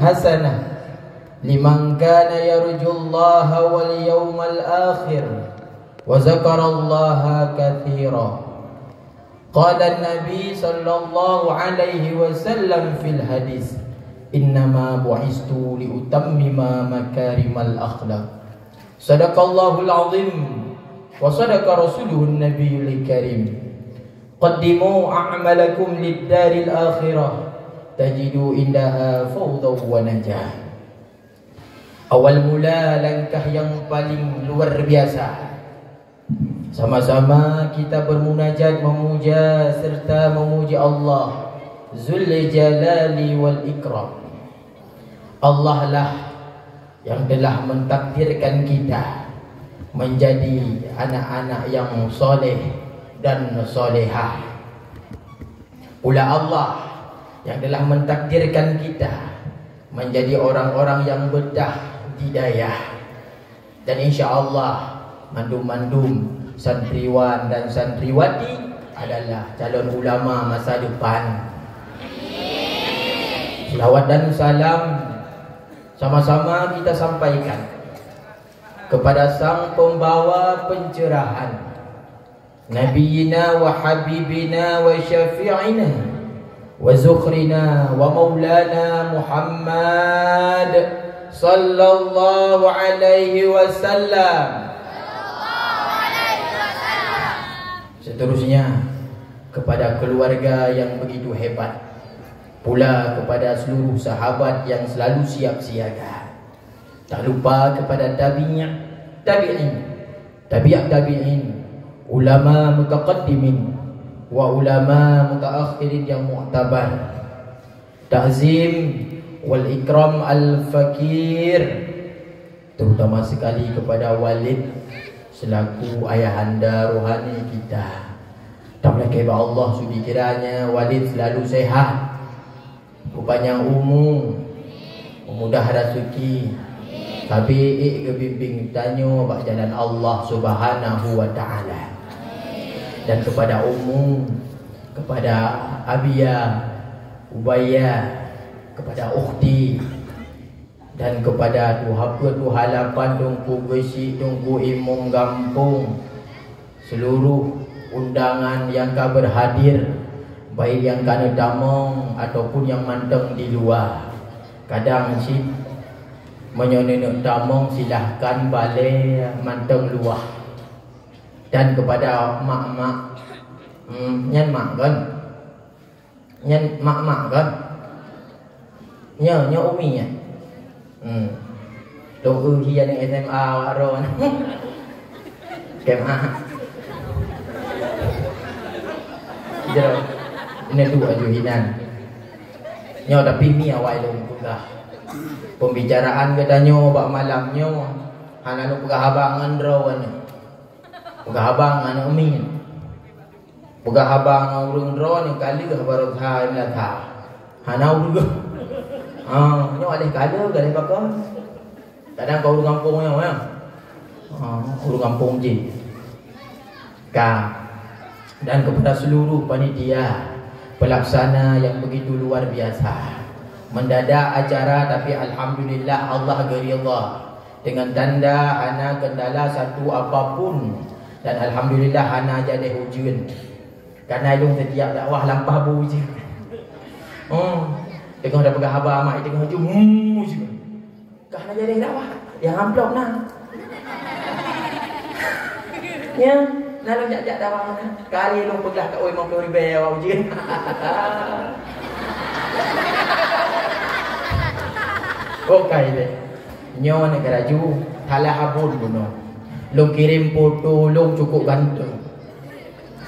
hasanah liman kana yarjullaha wal yawmal akhir wa zakarallaha katsira. Qala an-nabi sallallahu alaihi wasallam fil hadis, innama bu'istu liutammima makarimal akhlaq. Sadaqallahul azim wa sadaqa rasuluhun nabiyul karim. Qaddimu a'malakum lid-daril akhirah tajidu indaha fawdaw wa najah. Awal mula langkah yang paling luar biasa, sama-sama kita bermunajat, memuja serta memuji Allah Zul Jalali wal Ikram. Allah lah yang telah mentakdirkan kita menjadi anak-anak yang soleh dan solehah. Pula Allah yang telah mentakdirkan kita menjadi orang-orang yang bedah hidayah. Dan insya-Allah mandum-mandum santriwan dan santriwati adalah calon ulama masa depan. Selawat dan salam sama-sama kita sampaikan kepada sang pembawa pencerahan, Nabiyina wa Habibina wa Syafi'ina wa Zukhrina wa Maulana Muhammad sallallahu alaihi wasallam. Seterusnya kepada keluarga yang begitu hebat, pula kepada seluruh sahabat yang selalu siap siaga. Tak lupa kepada tabi'in, ulama mutaqaddimin wa ulama mutaakhirin yang mu'tabar. Ta'zim wal ikram al fakir, terutama sekali kepada walid selaku ayahanda rohani kita. Tak boleh Allah sudi kiranya walid selalu sehat, berpanjang umur, memudah rezeki, tapi kebimbing tanya bak jalan Allah Subhanahu wa taala. Dan kepada umum, kepada Abia, Ubaya, kepada ukhti, dan kepada tu halapan tungku besi, tungku imum gampung, seluruh undangan yang kau berhadir, baik yang kana damong ataupun yang manteng di luar. Kadang si menyonek damong silahkan balik manteng luar. Dan kepada mak-mak, nyan mak kan, nyan mak-mak kan, nya umi ya. Dong hian yang SMA waron. SMA. Jero. Ini tu aju hinan. Nyo tapi mi awal long pegah. Pembicaraan katanya bak malamnya hana lu pegah abangan rawan. Pegah abangan umi. Pegah abang urung rawan kali ke baru tha ina tha. Hana urung. Nyo alih kala galih bakal. Kadang kau urung kampungnya ya. Urung kampung je. Dan kepada seluruh panitia pelaksana yang begitu luar biasa, mendadak acara tapi alhamdulillah Allah gerillah dengan tanda hana kendala satu apapun, dan alhamdulillah hana jadi hujan karena ilung setiap dakwah lampah buji. Tengah dah pegang abang mak tengah hujung je. Kahana jadi dakwah yang amplop nah. Ya lalu jak dakwah mana? Kali lu pegang kat oi 50,000 awak ujian. Okey deh. Nyo negara ju halah habun buno. Lu kirim foto lu cukup ganteng.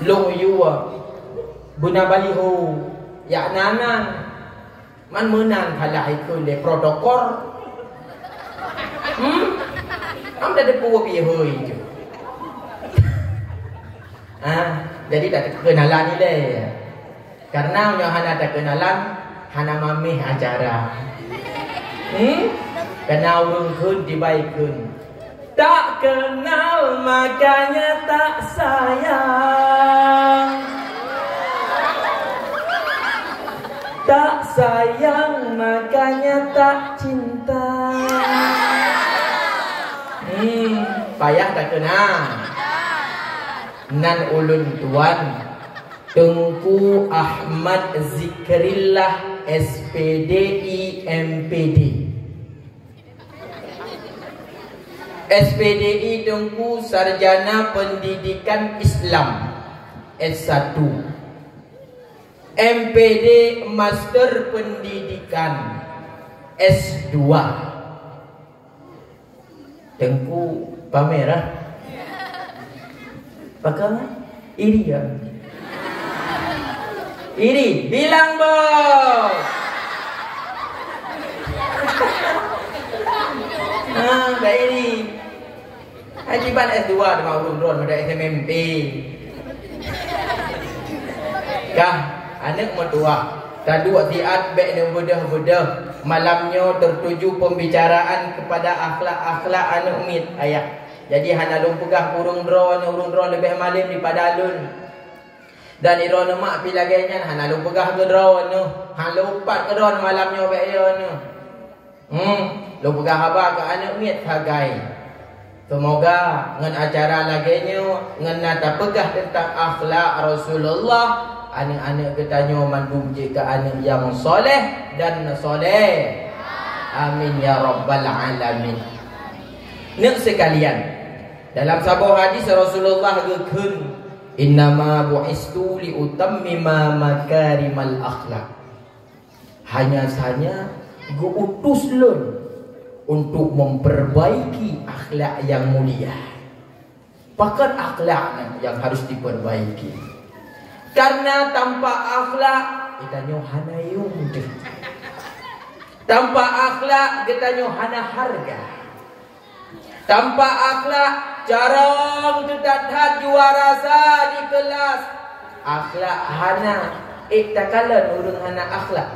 Lu yuwa buna baliho ya nanan. Man menang halah ikut le protokol. Am dah depu bi hoi je. Jadi tak kenalan ni deh. Karena yang hana tak kenalan, hana mamih acara. Kenal urung kun dibaik kun. Tak kenal makanya tak sayang. Tak sayang makanya tak cinta. Payah tak kena. Nan ulun tuan Tengku Ahmad Zikrillah SPDI MPD. SPDI Tengku Sarjana Pendidikan Islam S1, MPD Master Pendidikan S2. Tengku pamerah pakai iri ya. Iri bilang bos. Dah iri. Ajiban S2 dengan urun-urun pada SMMP. Kah, anak mertua. Tadu tiat bek yang bedah-bedah. Malamnya tertuju pembicaraan kepada akhlak-akhlak anak umit ayah. Jadi hana lum pegah urung-drone lebih malam daripada alun. Dan irona mak pilagainya hana lum pegah ke drone. Han lupat ke drone malamnya bek dia ni. Lum pegah haba ke anak umit hagai. Semoga ngan acara laganya ngan nata pegah tentang akhlak Rasulullah. Anak-anak ketanya mandum je ke anak yang soleh dan soleh. Amin ya rabbal alamin. Nek sekalian, dalam sebuah hadis Rasulullah gekun, innama bu'istu li utammima makarimal akhlak. Hanya saja guutus lun untuk memperbaiki akhlak yang mulia. Pakat akhlak yang harus diperbaiki. Karena tanpa akhlak kita hana yung. Tanpa akhlak kita hana harga. Tanpa akhlak jarang terdapat juara di kelas. Akhlak hana takalan urang hana akhlak.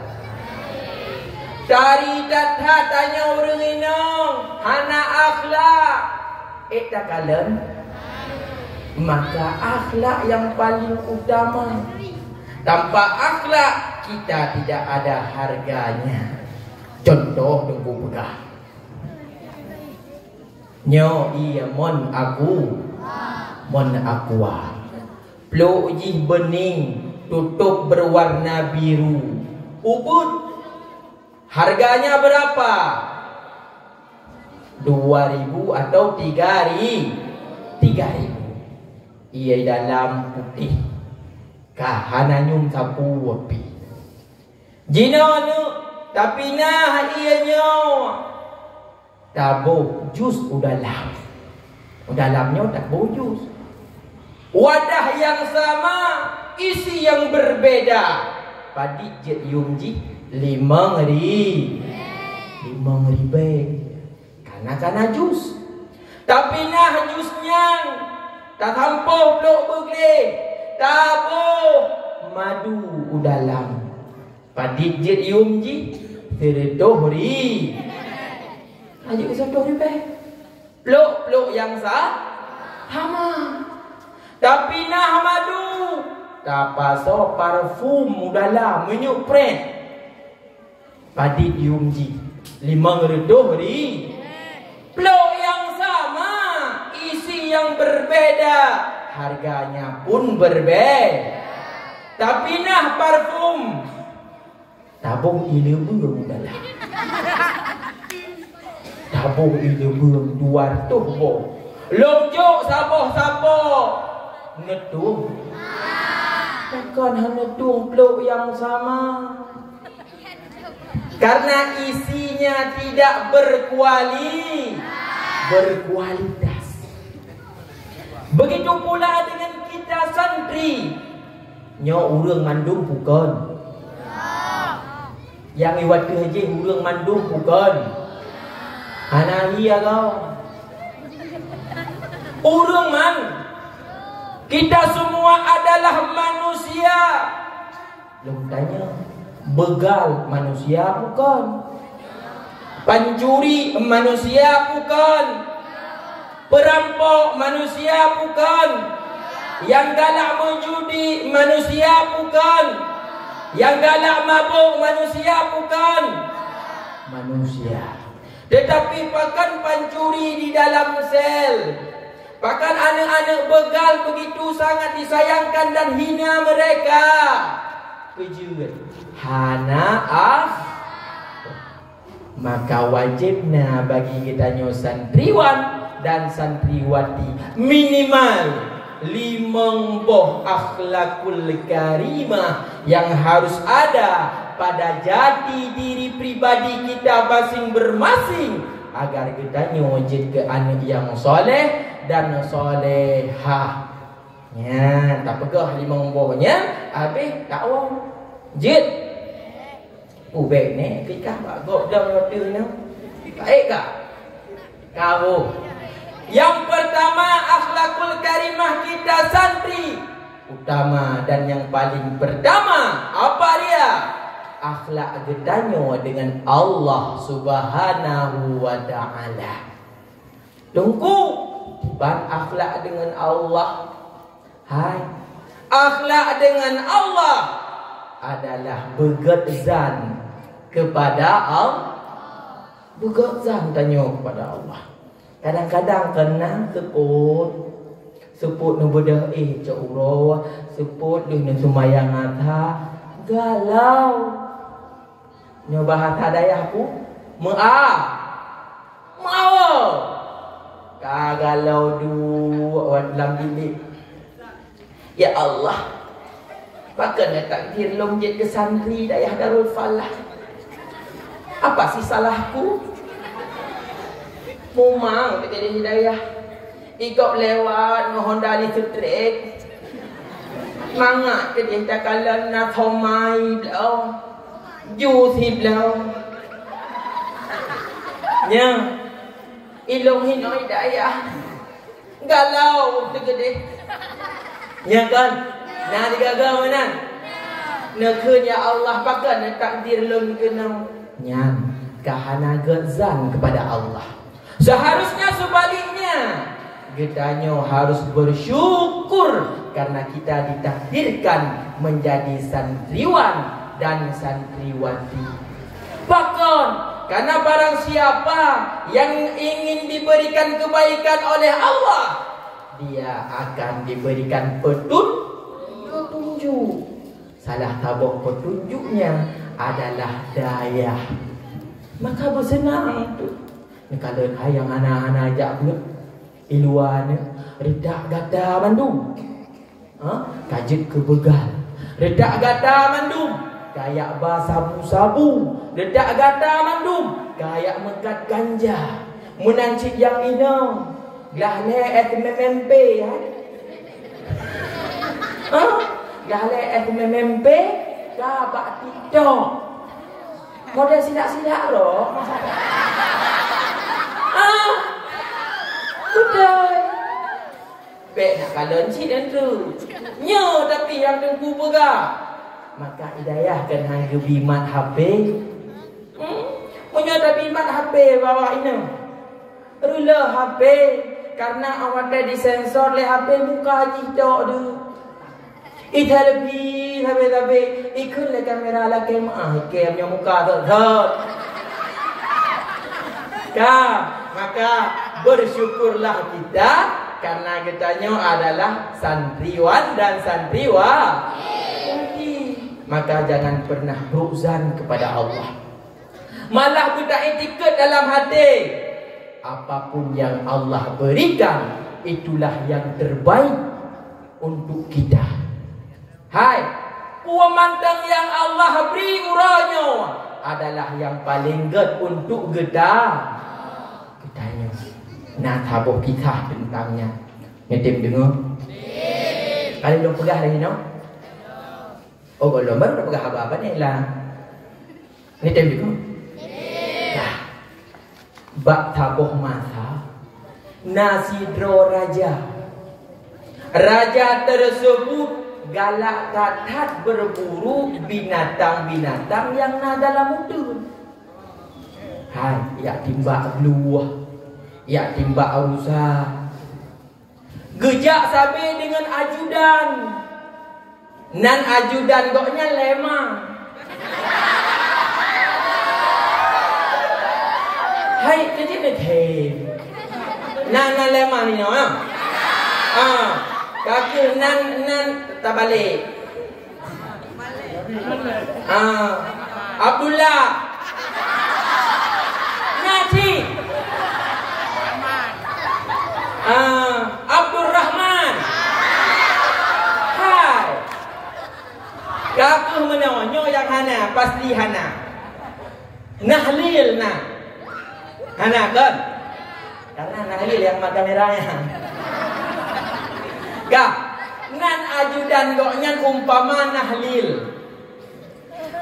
Dari dathat tanya urang inong hana akhlak takalan. Maka akhlak yang paling utama. Tanpa akhlak kita tidak ada harganya. Contoh Tengku pegah. Nyo iya mon aku Plo uji bening tutup berwarna biru. Ubud harganya berapa? 2.000 atau 3.000. Ia dalam putih kahana nyum sapu wapi jino nu tapi nah ia nyo tabuh jus udalamnya tabuh jus. Wadah yang sama isi yang berbeda. Padi jet yumji 5.000 karena jus. Tapi nah jusnya tak hampuh peluk begle. Tabuh madu udalam. Padit jet yumji 3.000. Ajuk satu ribu. Peluk yang sama. Tapi nah madu. Tapaso parfum udalam menyuk print. Padit yumji 5.000. Peluk yang sama, isi yang berbeda, harganya pun berbeda. Tapi nah parfum tabung ilmu dalam. Tabung ilmu 200 bo. Lonjok saboh-saboh ngetung. Takkan hanya tung peluk yang sama. Karena isinya tidak berkualitas. Begitu pula dengan kita santri. Nyo urang mandum bukan. Yang iwat ke haji urang mandum bukan. Anahia kau. Urang man. Kita semua adalah manusia. Belum tanya. Begal manusia bukan. Pencuri manusia bukan. Perampok manusia bukan. Yang galak menjudi manusia bukan. Yang galak mabuk manusia bukan manusia. Tetapi bahkan pencuri di dalam sel, bahkan anak-anak begal begitu sangat disayangkan dan hina mereka. Kejut hana maka wajibnya bagi kita santriwan dan santriwati minimal 5 akhlakul karimah yang harus ada pada jati diri pribadi kita masing-masing agar kita wujud ke anak yang soleh dan solehah. Ya, tak pegah 5 nya habis dakwah. Jid. Baik ni fikah bagok dah waktu ni. Baik tak? Kau. Yang pertama akhlakul karimah kita santri utama dan yang paling pertama apa dia? Akhlak gedanyo dengan Allah Subhanahu wa taala. Tunggu ban akhlak dengan Allah. Hai. Akhlak dengan Allah adalah begetzan kepada Allah. Begetzan tanya kepada Allah. Kadang-kadang kena seput nu bedah cak uro, seput nu sumayang atha galau. Nyoba hata dayah ku mau kagalau dua dalam bilik. Ya Allah, bahkan takdir lomjet ke santri dayah Darul Falah. Apa sih salahku? Memang kita hidayah. Ikut lewat Honda listrik. Mangat ke dia tak kala na thomai blau. Jusi blau. Nya. Ilong hinoi hidayah. Galau tegede. Ya kan? Nah digagal mana? Nekun ya Allah pakai takdir lon kenau. Nya kahana gezan kepada Allah. Seharusnya sebaliknya. Kita harus bersyukur karena kita ditakdirkan menjadi santriwan dan santriwati. Bahkan karena barang siapa yang ingin diberikan kebaikan oleh Allah, dia akan diberikan petunjuk. Salah tabuk petunjuknya adalah daya. Maka bersenang itu. Kalau yang anak-anak ajak pula iluan redak gata Bandung. Kajit ke begal. Redak gata Bandung. Kayak sabu-sabu. Redak gata Bandung. Kayak mekat ganja. Menancik yang inang. Gahle FMMP ya. Gahle FMMP kabak TikTok. Model silap-silap roh. Udah. Pek nak kalon cik dan tu. Nyo tapi yang tengku pegah. Maka hidayahkan hangga bimat HP. Punya ada bimat HP bawa ini. Rula HP. Karena awak dah disensor le HP muka haji tok tu. Ita lebih tapi ikut le kamera la kemah kemnya muka tu. Maka bersyukurlah kita karena kitanya adalah santriwan dan santriwati. Maka jangan pernah beruzan kepada Allah. Malah kita etiket dalam hati. Apapun yang Allah berikan, itulah yang terbaik untuk kita. Hai, puamantang yang Allah beri uranya adalah yang paling good untuk kita. Kitanya. Nah, tabuk kita tentangnya. Ngetim dengar? Kalian belum pegah lagi, no? Oh, belum. Baru dah pegah apa-apa ni lah. Ngetim dengar? Nah. Bak tabuh masa. Nasidro raja. Raja tersebut galak katat berburu binatang-binatang yang ada dalam hutan. Hai, ya timbak luah. Ya timbak rusa. Gejak sampai dengan ajudan. Nan ajudan goknya lemah. Hai, jadi ni thêm. Nan lemah ni no. Kaki nan terbalik. Abdullah. Naji. Abdul Rahman. Hai. Kaki menonyo yang hana, pasti hana. Nahlil nah. Hana kan? Karena nahlil yang makan merahnya. Kak, nan ajudan goknya umpama nahlil.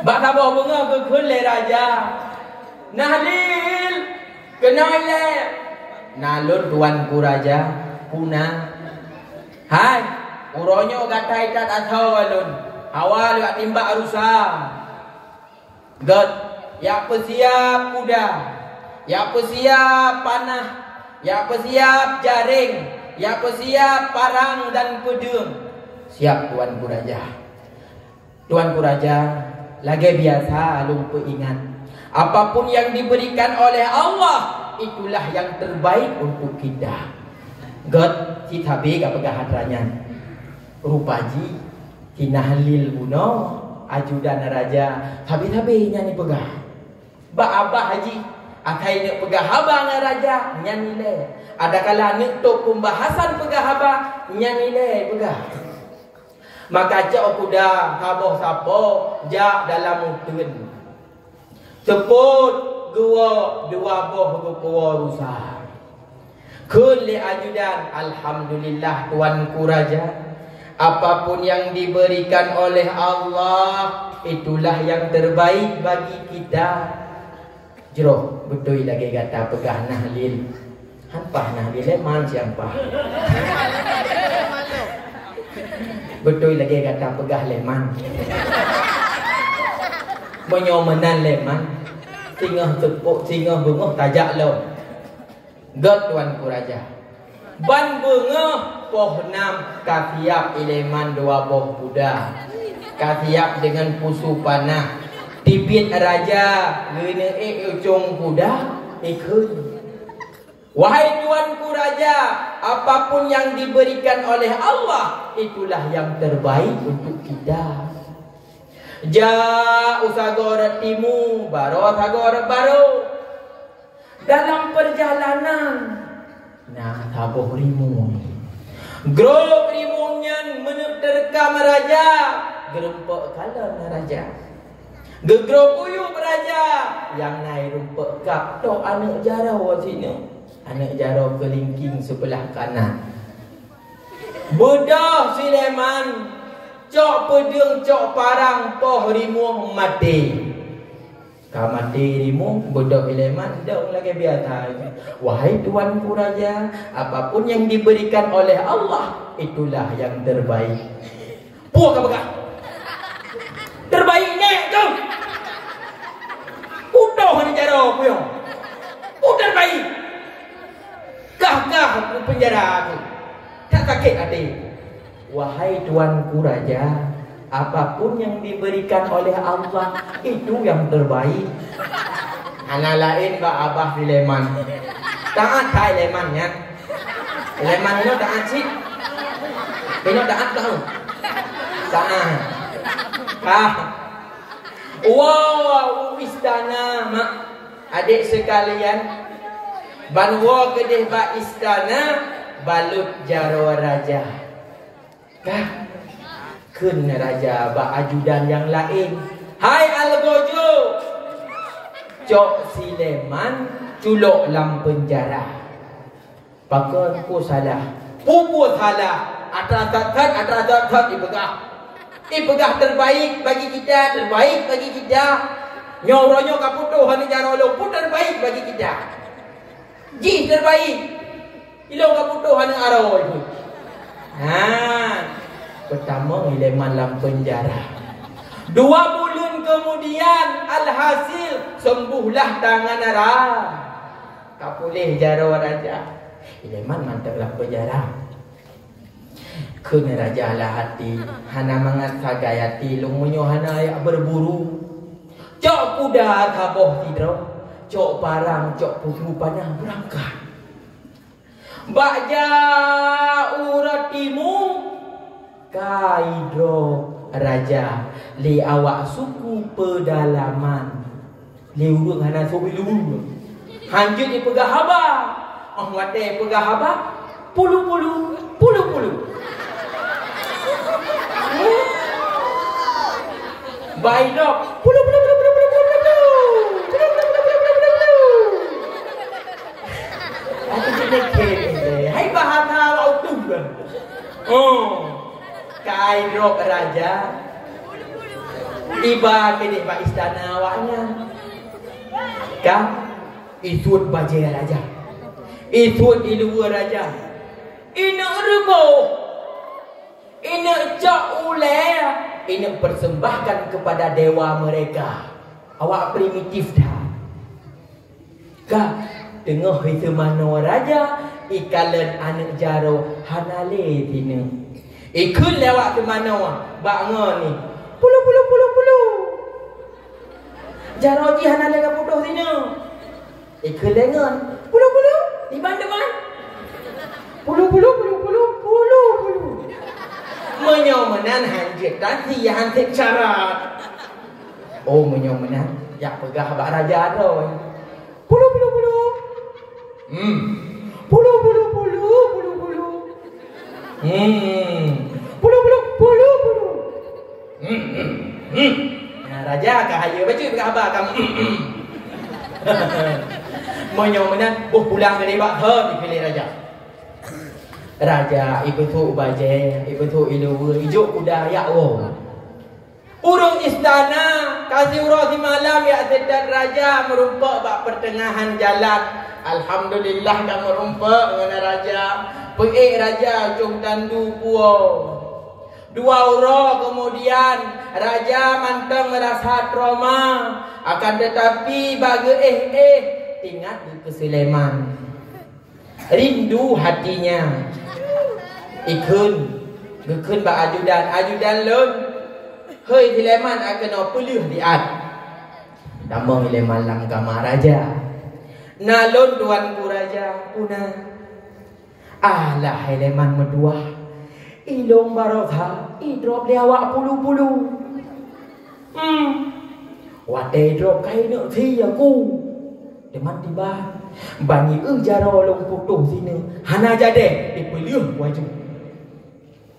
Bak tabah bunga kekun le raja. Nahlil, kenal le. Nalun tuanku raja, punah. Hai, uronyo gatai tat atau alun. Awal gak timbak rusak. God, ya siap kuda. Ya siap panah. Ya siap jaring. Ya siap parang dan pedang. Siap tuanku raja. Tuanku raja, lagi biasa lupa ingat. Apapun yang diberikan oleh Allah, itulah yang terbaik untuk kita. God, si tabi gak pegang hadranyan. Rupaji, kina halil buno, ajudan raja. Tabi-tabi nyanyi pegang. Ba abah haji, akai nak pegang habang raja, nyanyi le. Ada kala untuk pembahasan pegahaba nyanyi pegah. Maka cak kuda haboh sapo jak dalam mutun. Ceput dua boh gua rusak. Kun li ajudan, alhamdulillah tuanku raja. Apapun yang diberikan oleh Allah, itulah yang terbaik bagi kita. Jeroh betul lagi kata pegah nahlil. Hampah nah dia leman siapa? Betul lagi kata pegah leman. Menyomenan leman. Singa tepuk, singa bengah tajak lo. God tuanku raja. Ban bengah poh 6 kasiap ileman 2 boh kuda. Kasiap dengan pusu panah. Tibit raja gene ujung kuda ikut. Wahai tuanku raja, apapun yang diberikan oleh Allah, itulah yang terbaik untuk kita. Ja usagor timu, baro sagor baro. Dalam perjalanan, nah tabuh rimu. Grup rimunyan menerkam raja, gerempok kalah raja. Gegro uyup raja, yang naik rumput kap, tok anak jarau sini. Anak jarau kelingking sebelah kanan. Bedah Sileman, cok pedeng, cok parang, poh rimuh mati. Kau mati rimuh, bedah Sileman, dah lagi biasa. Wahai tuanku raja, apapun yang diberikan oleh Allah, itulah yang terbaik. Puas kau begah? Terbaik nek kau. Udah hari jarau puyong. Udah terbaik. Kah aku penjara aku. Tak sakit adik. Wahai tuanku raja, apapun yang diberikan oleh Allah, itu yang terbaik. Anak lain ke abah di leman. Taat kai lemannya. Leman itu taat sih. Ini taat tahu. Taat. Wow, istana mak. Adik sekalian, banwa kedeh ba istana balut jaro raja. Kah? Kun raja ba ajudan yang lain. Hai Algojo. Cok Sileman culok lam penjara. Pakon ku salah. Pupu salah. Atrat dipegah. Dipegah terbaik bagi kita, terbaik bagi kita. Nyoronya kaputuh hani jarolo pun terbaik bagi kita. Ji terbaik. Ilong kaputuh hani arau itu. Pertama Sileman dalam penjara. 2 bulan kemudian alhasil sembuhlah tangan arah. Tak boleh jaro raja. Sileman mantap dalam penjara. Kena raja lah hati. Hana mangat sagayati. Lumunya hana ayak berburu. Cok kuda taboh tidro. Cok parang, cok putu panang berangkat. Bakja uratimu kaidro raja li awak suku pedalaman li urung hana sobilu hanjut di pegahaba wate pegahaba pulu-pulu baidok pulu-pulu aku jadi kene hai bahasa autu kaidro raja tiba kini pak istana awaknya kah isut baje raja isut ilua raja ina rebo ina cak ule ina persembahkan kepada dewa mereka awak primitif dah kah tengah itu mano raja ikalan anak jaro hanale tina ikut lewat ke mana baknga ni pulu jaro ji hanale ka putuh tina ikut lengan pulu di bandeman pulu menyomenan hanjit dan si hanjit syarat oh menyomenan yak pegah bak raja tu pulu pulu raja kahaya baca berkhabar kamu menyomenan pulang dari bakha dipilih raja ibu tu baje ibu tu ilu ijuk kuda ya urung istana kasih urasi malam ya sedat raja merumpak bak pertengahan jalan alhamdulillah dah merumpak dengan raja peik raja cung tandu puo dua ura kemudian raja mantang merasa trauma akan tetapi bagi tinggal di Keseleman rindu hatinya ikun bak ajudan lon hei Hileman akan pelih diat tambah Hileman lang kamar raja nalon tuanku raja puna alah Hileman medua ilong barokah idrop dia awak pulu wate drop kai nak thi aku deman tiba bani jaro long putuh sini hana jade dipelih waju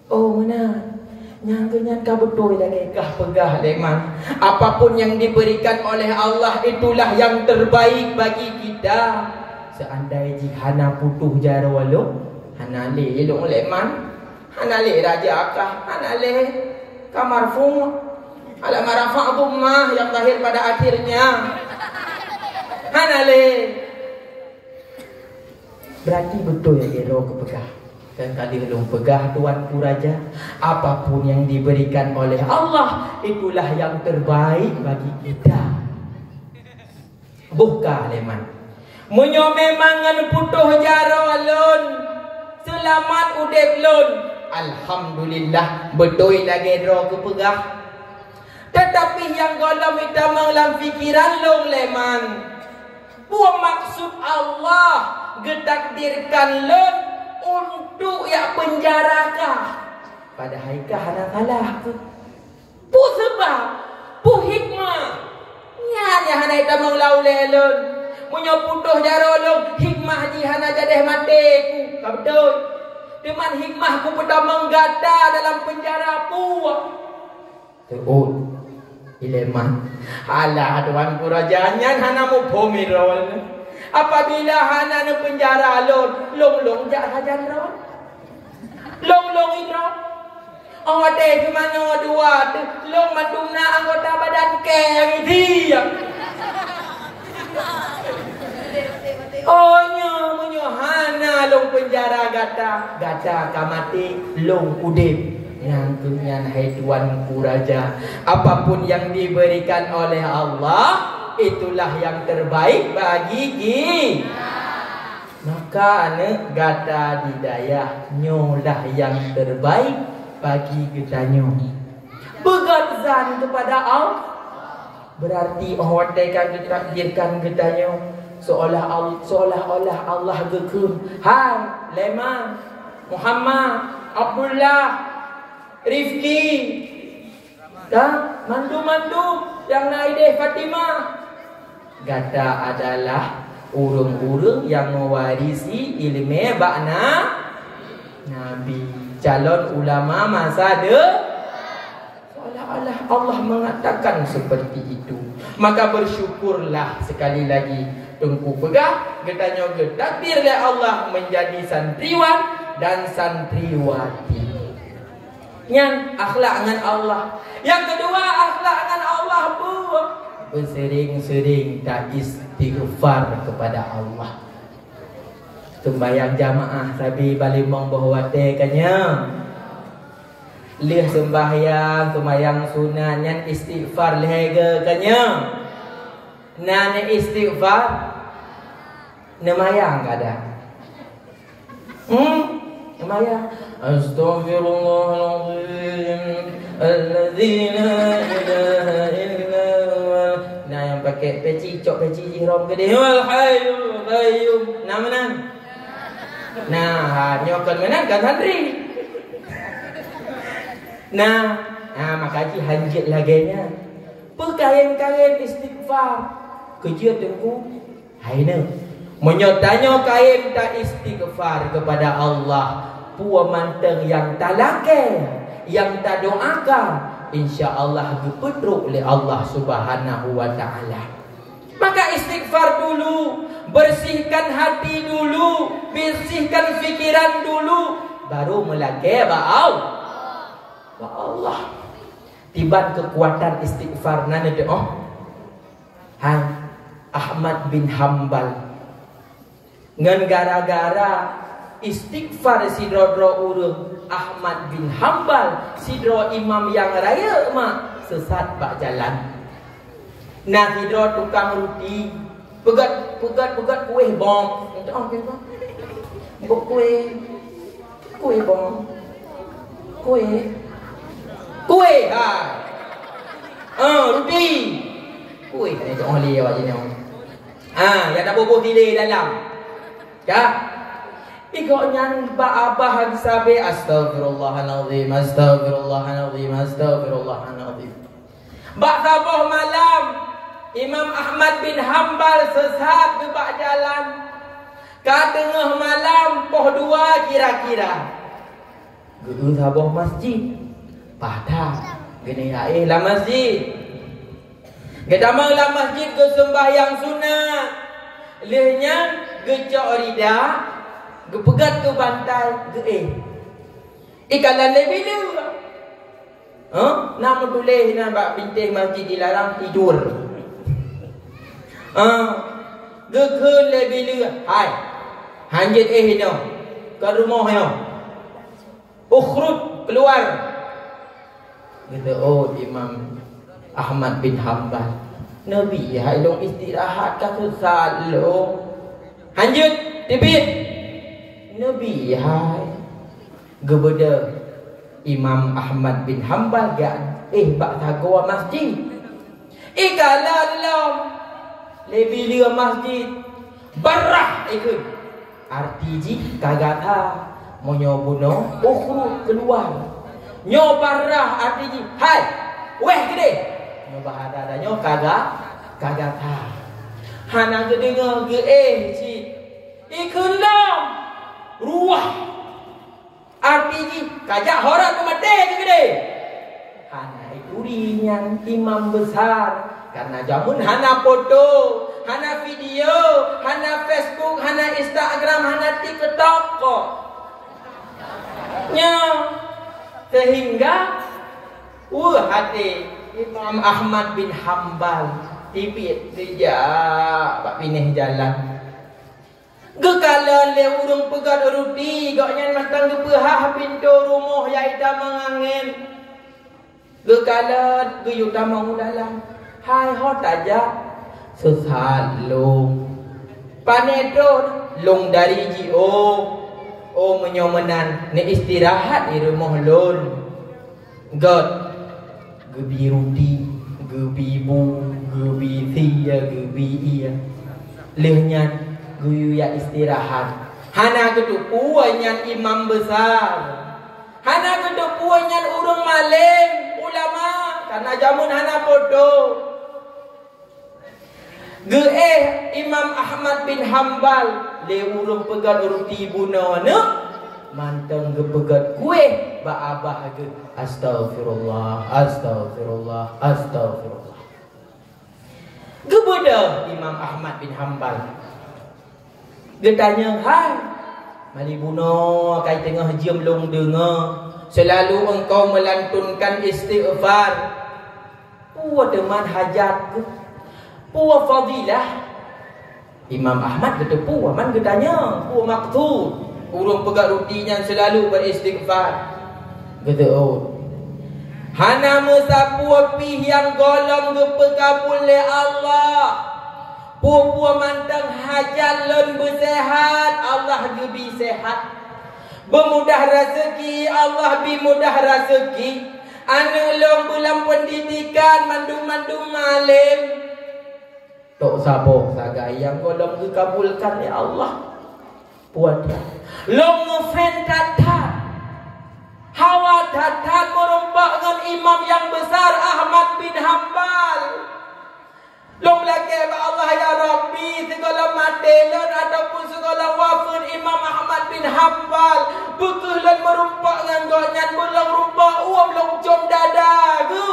oh mana nyangka betul lagi kah pegah leman apapun yang diberikan oleh Allah itulah yang terbaik bagi kita seandai jihana putuh jaro long hana le long leman hana le raja kah hana le kamarfum ala marafa'u mah yang lahir pada akhirnya hana le berarti betul ya gelo kepegah dan kali belum pegah tuanku raja apapun yang diberikan oleh Allah itulah yang terbaik bagi kita buka leman munyo memangan putuh jaro alun selamat udep lun alhamdulillah betul lagi ro kepegah tetapi yang golong hitam dalam fikiran long leman buah maksud Allah getakdirkan lon untuk ya penjarakah pada haikah anak kalah ke pu sebab pu hikmah nya hana hitam lau lelon munyo putuh jarolong hikmah di hana jadeh mateku ka betul deman hikmahku pada menggada dalam penjara puah terus Ileman alah tuanku rajanya hana mu pomirol apabila hana nu penjara long jak hajan ron long idro awate ke mana dua long maduna anggota badan keng dia munyo hana long penjara gata kamati long udip yang kunyan hai tuanku raja apapun yang diberikan oleh Allah itulah yang terbaik bagi kita Kerana gata didayah nyolah yang terbaik bagi getanyo. Bergazan kepada Allah berarti orang takkan ditakdirkan getanyo seolah-olah Allah gekun. Hai Leman, Muhammad, Abdullah, Rifki, mandu-mandu yang Naideh Fatimah. Gata adalah urung-urung yang mewarisi ilmu bakna Nabi, calon ulama masa seolah-olah Allah mengatakan seperti itu. Maka bersyukurlah sekali lagi. Tunggu pegah, getanyo takdir oleh Allah menjadi santriwan dan santriwati. Yang akhlak dengan Allah. Yang kedua, akhlak dengan Allah bersering-sering tak istighfar kepada Allah. Sembahyang jamaah sabi balimong bahwa tekanya leh sembahyang sunat yang istighfar lehega kanya. Nane istighfar nemayang kada. Nemayang astaghfirullahaladzim alladzi la ilaha illa huwa. Nah yang pakai peci ihram gede wal hayyul qayyum. Nah menang. Nah nyokan menang kan santri. Nah makanya hanjit laganya. Perkain-kain istighfar. Kerja tengku haina menyotanya kain tak istighfar kepada Allah, puan manteng yang tak lake, yang tak doakan, insya-Allah dipedruk oleh Allah Subhanahu wa taala. Maka istighfar dulu, bersihkan hati dulu, bersihkan fikiran dulu, baru melake Allah. Tiba kekuatan istighfar nana doa. Hai Ahmad bin Hambal ngan gara-gara istighfar sidro urung Ahmad bin Hambal sidro imam yang raya mak sesat bak jalan. Nah sidro tukang roti pegat kuih bom untuk kuih bom kuih roti kuih kan itu orang liya wajib ni. Yang dah boboh dilih dalam. Ya. Igoknya abah sabe astagfirullahalazim astagfirullahalazim. Bak sabah malam Imam Ahmad bin Hambal sesat ke bak jalan. Ka tengah malam poh 2 kira-kira. Geun sabah masjid. Pada gini lah masjid. Kita malam masjid ke sembahyang sunat. Lehnya gecok rida, gepegat ke bantai, ikalan lebih dulu. Nama tulis nampak bintih masjid dilarang tidur. Gekun lebih dulu. Hai, hanjit no, ke rumah no. Ukhrut keluar. Gitu Imam Ahmad bin Hambal. Nabi hai long istirahat kata salo. Lanjut tibit. Nabi hai gebeda Imam Ahmad bin Hambal gak bak tagoa masjid. Ikalalom lebih dia masjid barah ikut. Artiji kagata monyobuno ukhrut keluar. Nyo barah artiji hai weh gede. Bahada nyo kagak ta. Hana gedenga ci. Ikunlam ruah. Artinya kajak horat mate gede. Hana itu ringan imam besar. Karena jamun hana foto, hana video, hana Facebook, hana Instagram, hana TikTok kok. Nya sehingga hati Imam Ahmad bin Hambal tibit dia bak pinih jalan. Gekala le urung pegat roti gaknya matang gepehah pintu rumah yaita mengangin. Gekala geyuta mau dalam. Hai hot aja sesat lu. Panedon long dari ji oh menyomenan ni istirahat di rumah lon god gebi rudi gebi bu gebi tia gebi ia lehnya guyu ya istirahat hana kedupuannya imam besar hana kedupuannya urang malim ulama karena jamun hana bodoh Imam Ahmad bin Hanbal le urang pegat urang tibuna ne manteng gepegat kue ba abah ge astagfirullah astagfirullah astagfirullah gebeda Imam Ahmad bin Hanbal dia tanya hai malibuna kai tengah jam long dengar selalu engkau melantunkan istighfar puas deman hajat ke puas fadilah Imam Ahmad kata puas man dia tanya puas maksud urang pegat rutinya selalu beristighfar kata oh hana mesapu pih yang golong gepekabul le Allah puas mantang hajat lon bersehat Allah gebi sehat bermudah rezeki Allah bimudah rezeki anu long bulan pendidikan mandum-mandum malim tok sabok sagai yang golong dikabulkan ya Allah puan dia long ngefen tatat hawa tatat merompak dengan imam yang besar Ahmad bin Hanbal long lagi Allah ya Rabbi segala madelon ataupun segala wafat Imam Ahmad bin Hanbal bekelan merompak dengan gonyan belum rumpak uam long jom dada ke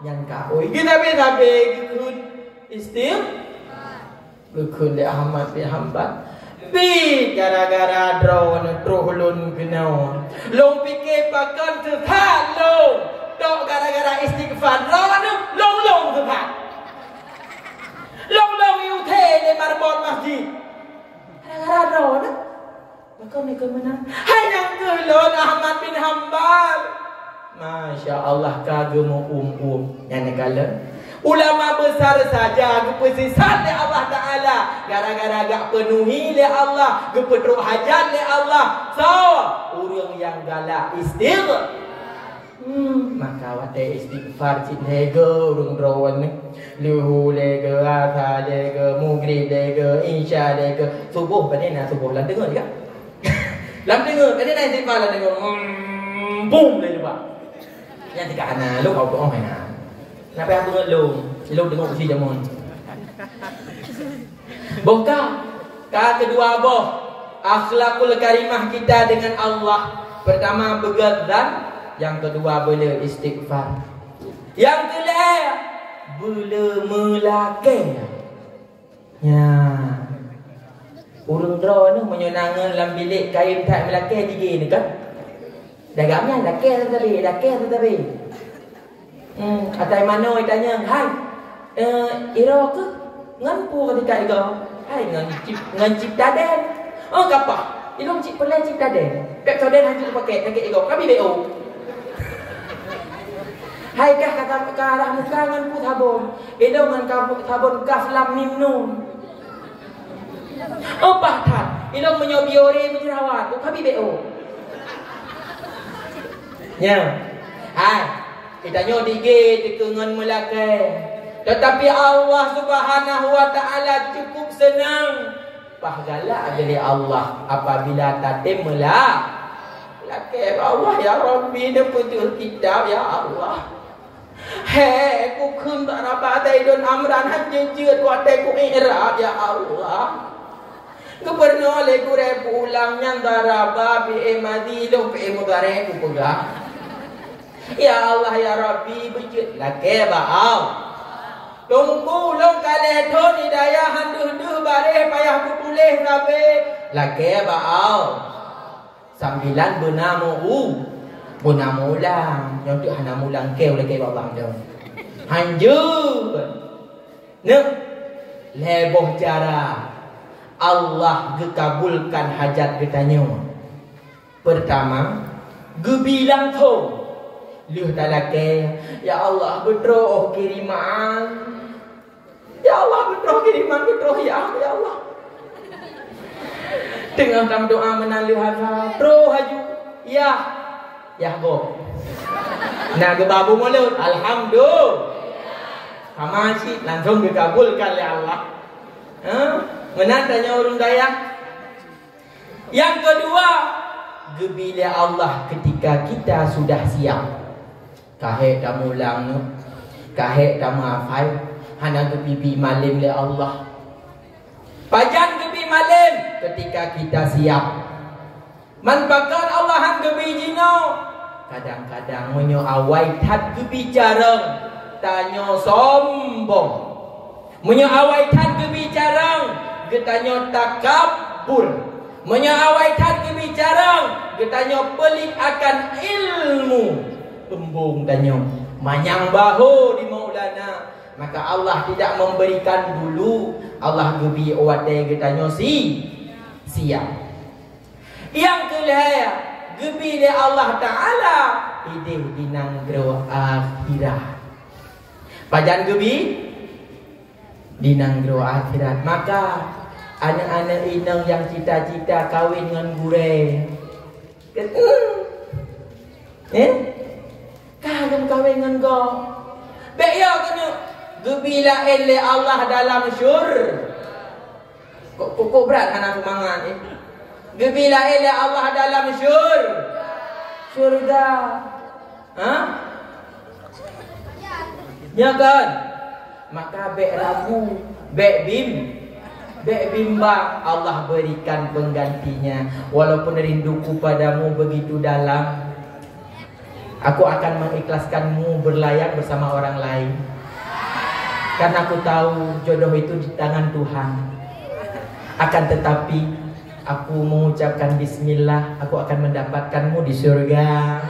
yang kau kita be gekun bekun le Ahmad bin Hanbal bi gara-gara drone kenau long fikir pakan tepat long dok gara-gara istighfar long tepat long yute le marbot masjid gara-gara drone maka mereka menang hanya kelon Ahmad bin Hanbal Masya Allah kagum yang negala ulama besar saja kepesisat oleh Allah Ta'ala gara-gara gak penuhi oleh Allah kepedruk hajat oleh Allah so orang yang galak istighfar maka wate istighfar cik lega urang drawan ni luhu lega asar lega maghrib lega isya lega subuh pada nak subuh lah dengar juga lam dengar pada nak istighfar lah dengar boom dah lupa yang tiga anak lu kau doa hanya nak payah dengar lu dengar usi jamun boka ka kedua boh akhlakul karimah kita dengan Allah pertama begadzan yang kedua boleh istighfar yang ketiga boleh melakeh ya urang dro ni menyenangan dalam bilik kain tak melakeh gigi ni kan dagangnya lakeh tetapi atai mano tanya hai iro ke ngan pu ketika iro hai ngan cip daden oh kapah ilung cip pelai cip daden pek daden hancur pakai iro kami bo hai kah kata arah muka ngan pu sabun ilo ngan sabun kaf lam mim nun oh pahat ilung menyobiore menjerawat kami bo ya hai kita nyo dige dikengan melakai tetapi Allah Subhanahu wa taala cukup senang pahala dari Allah apabila tatim melakai Allah ya Rabbi dia putus kitab ya Allah he ku khum tak rapat don amran hanje jeut ku atai ku i'rab ya Allah gubernur le gure pulang nyantara babi emadi lo pe mudare ku pegang ya Allah ya Rabbi bejut lake ba'au tunggu long kale thon hidayah handuh bare payah ku tulis sabe lake ba'au 9 benamu ulang yang tu hana ulang keu lake babang dah hanjur ne leboh cara Allah gekabulkan hajat kita pertama gebilang thong Luh talake ya Allah bedroh kiriman ya Allah bedroh kiriman bedroh ya Allah Tengah dalam doa menalih hafal. Terus haju. Ya. Ya go. Nah ke babu mulut. Alhamdulillah. Hamasi langsung dikabulkan oleh Allah. Menandanya orang daya. Yang kedua, gebila Allah ketika kita sudah siap. Kahek dah mulang, kahek dah maafai, hana gebibi malim le Allah. Pajan gebi malim ketika kita siap. Man bakal Allah hang gebi jino. Kadang-kadang menyo awai tat gebi jarang, tanyo sombong. Menyo awai tat gebi jarang, getanyo takabur. Menyo awai tat gebi jarang, getanyo pelik akan ilmu. Pembung tanyo manyang bahu di Maulana. Maka Allah tidak memberikan dulu. Allah gebi wadai getanyo siap. Yang kelihaya gebi le Allah Ta'ala idih dinanggro akhirat. Pajan gebi dinanggro akhirat. Maka anak-anak inang yang cita-cita kawin dengan gure, kagam kawin dengan go beya kena gebila ele Allah dalam syur. Kok berat anak semangat ni. Gebila ele Allah dalam syurga. Ya kan? Maka bek ragu, bek bimbang Allah berikan penggantinya. Walaupun rinduku padamu begitu dalam, aku akan mengikhlaskanmu berlayar bersama orang lain. Karena aku tahu jodoh itu di tangan Tuhan. Akan tetapi aku mengucapkan bismillah, aku akan mendapatkanmu di surga.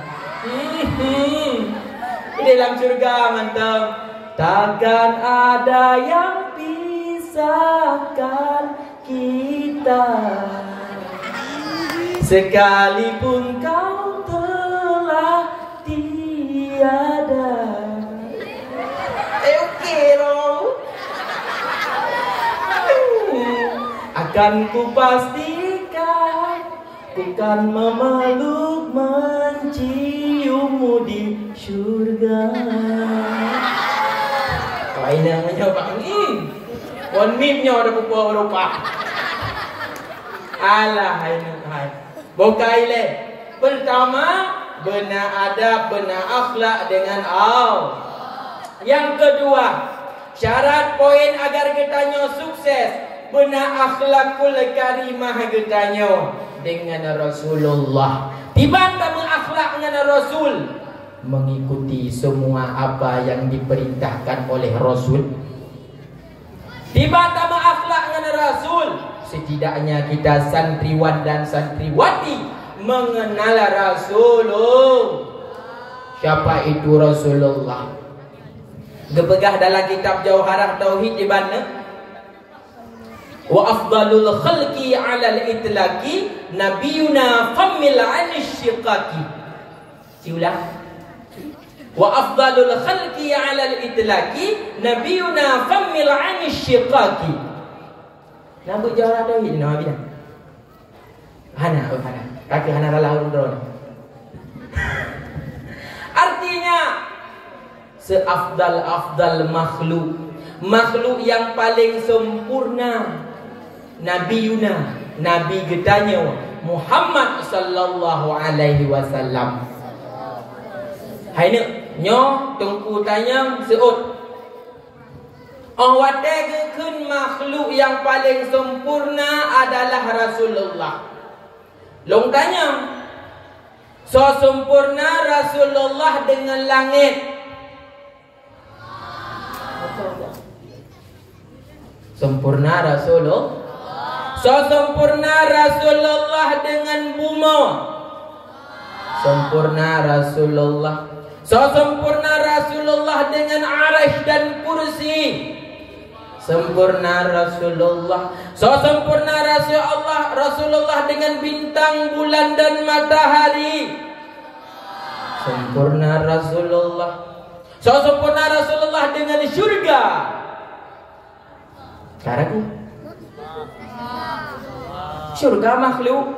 Di dalam surga mantap. Takkan ada yang pisahkan kita, sekalipun kau telah tiada. Okey loh. Akan ku pastikan, ku kan memeluk menciummu di syurga. Kau ini namanya bang Wan mimnya ada buku Eropa. Alah ini hai. Bokai le. Pertama, benar adab, benar akhlak dengan Allah. Yang kedua, syarat poin agar kitanya sukses, benar akhlakul karimah kitanya dengan Rasulullah. Tiba-tiba mengakhlak dengan Rasul, mengikuti semua apa yang diperintahkan oleh Rasul. Tiba-tiba mengakhlak dengan Rasul, setidaknya kita santriwan dan santriwati mengenal Rasulullah. Siapa itu Rasulullah? Gepegah dalam kitab Jauharah Tauhid di mana? Wa afdalul khalqi 'alal itlaqi nabiyuna famil 'anil syiqaqi. Diulang. Wa afdalul khalqi 'alal itlaqi nabiyuna famil 'anil syiqaqi. Nabi Jauharah Tauhid Nabi dah. Hana. Kaki hana ralah urun. Artinya seafdal makhluk yang paling sempurna Nabiuna, Nabi getanya Muhammad sallallahu alaihi wasallam. Hai ne nyo tungku tanya seut. Oh wadai keun makhluk yang paling sempurna adalah Rasulullah. Long tanya, so sempurna Rasulullah dengan langit. Sempurna Rasulullah. So sempurna Rasulullah dengan bumi. Sempurna Rasulullah. So sempurna Rasulullah dengan arasy dan kursi. Sempurna Rasulullah. So sempurna Rasulullah dengan bintang, bulan dan matahari. Sempurna Rasulullah. So sempurna Rasulullah dengan syurga. Karaku. Syurga makhluk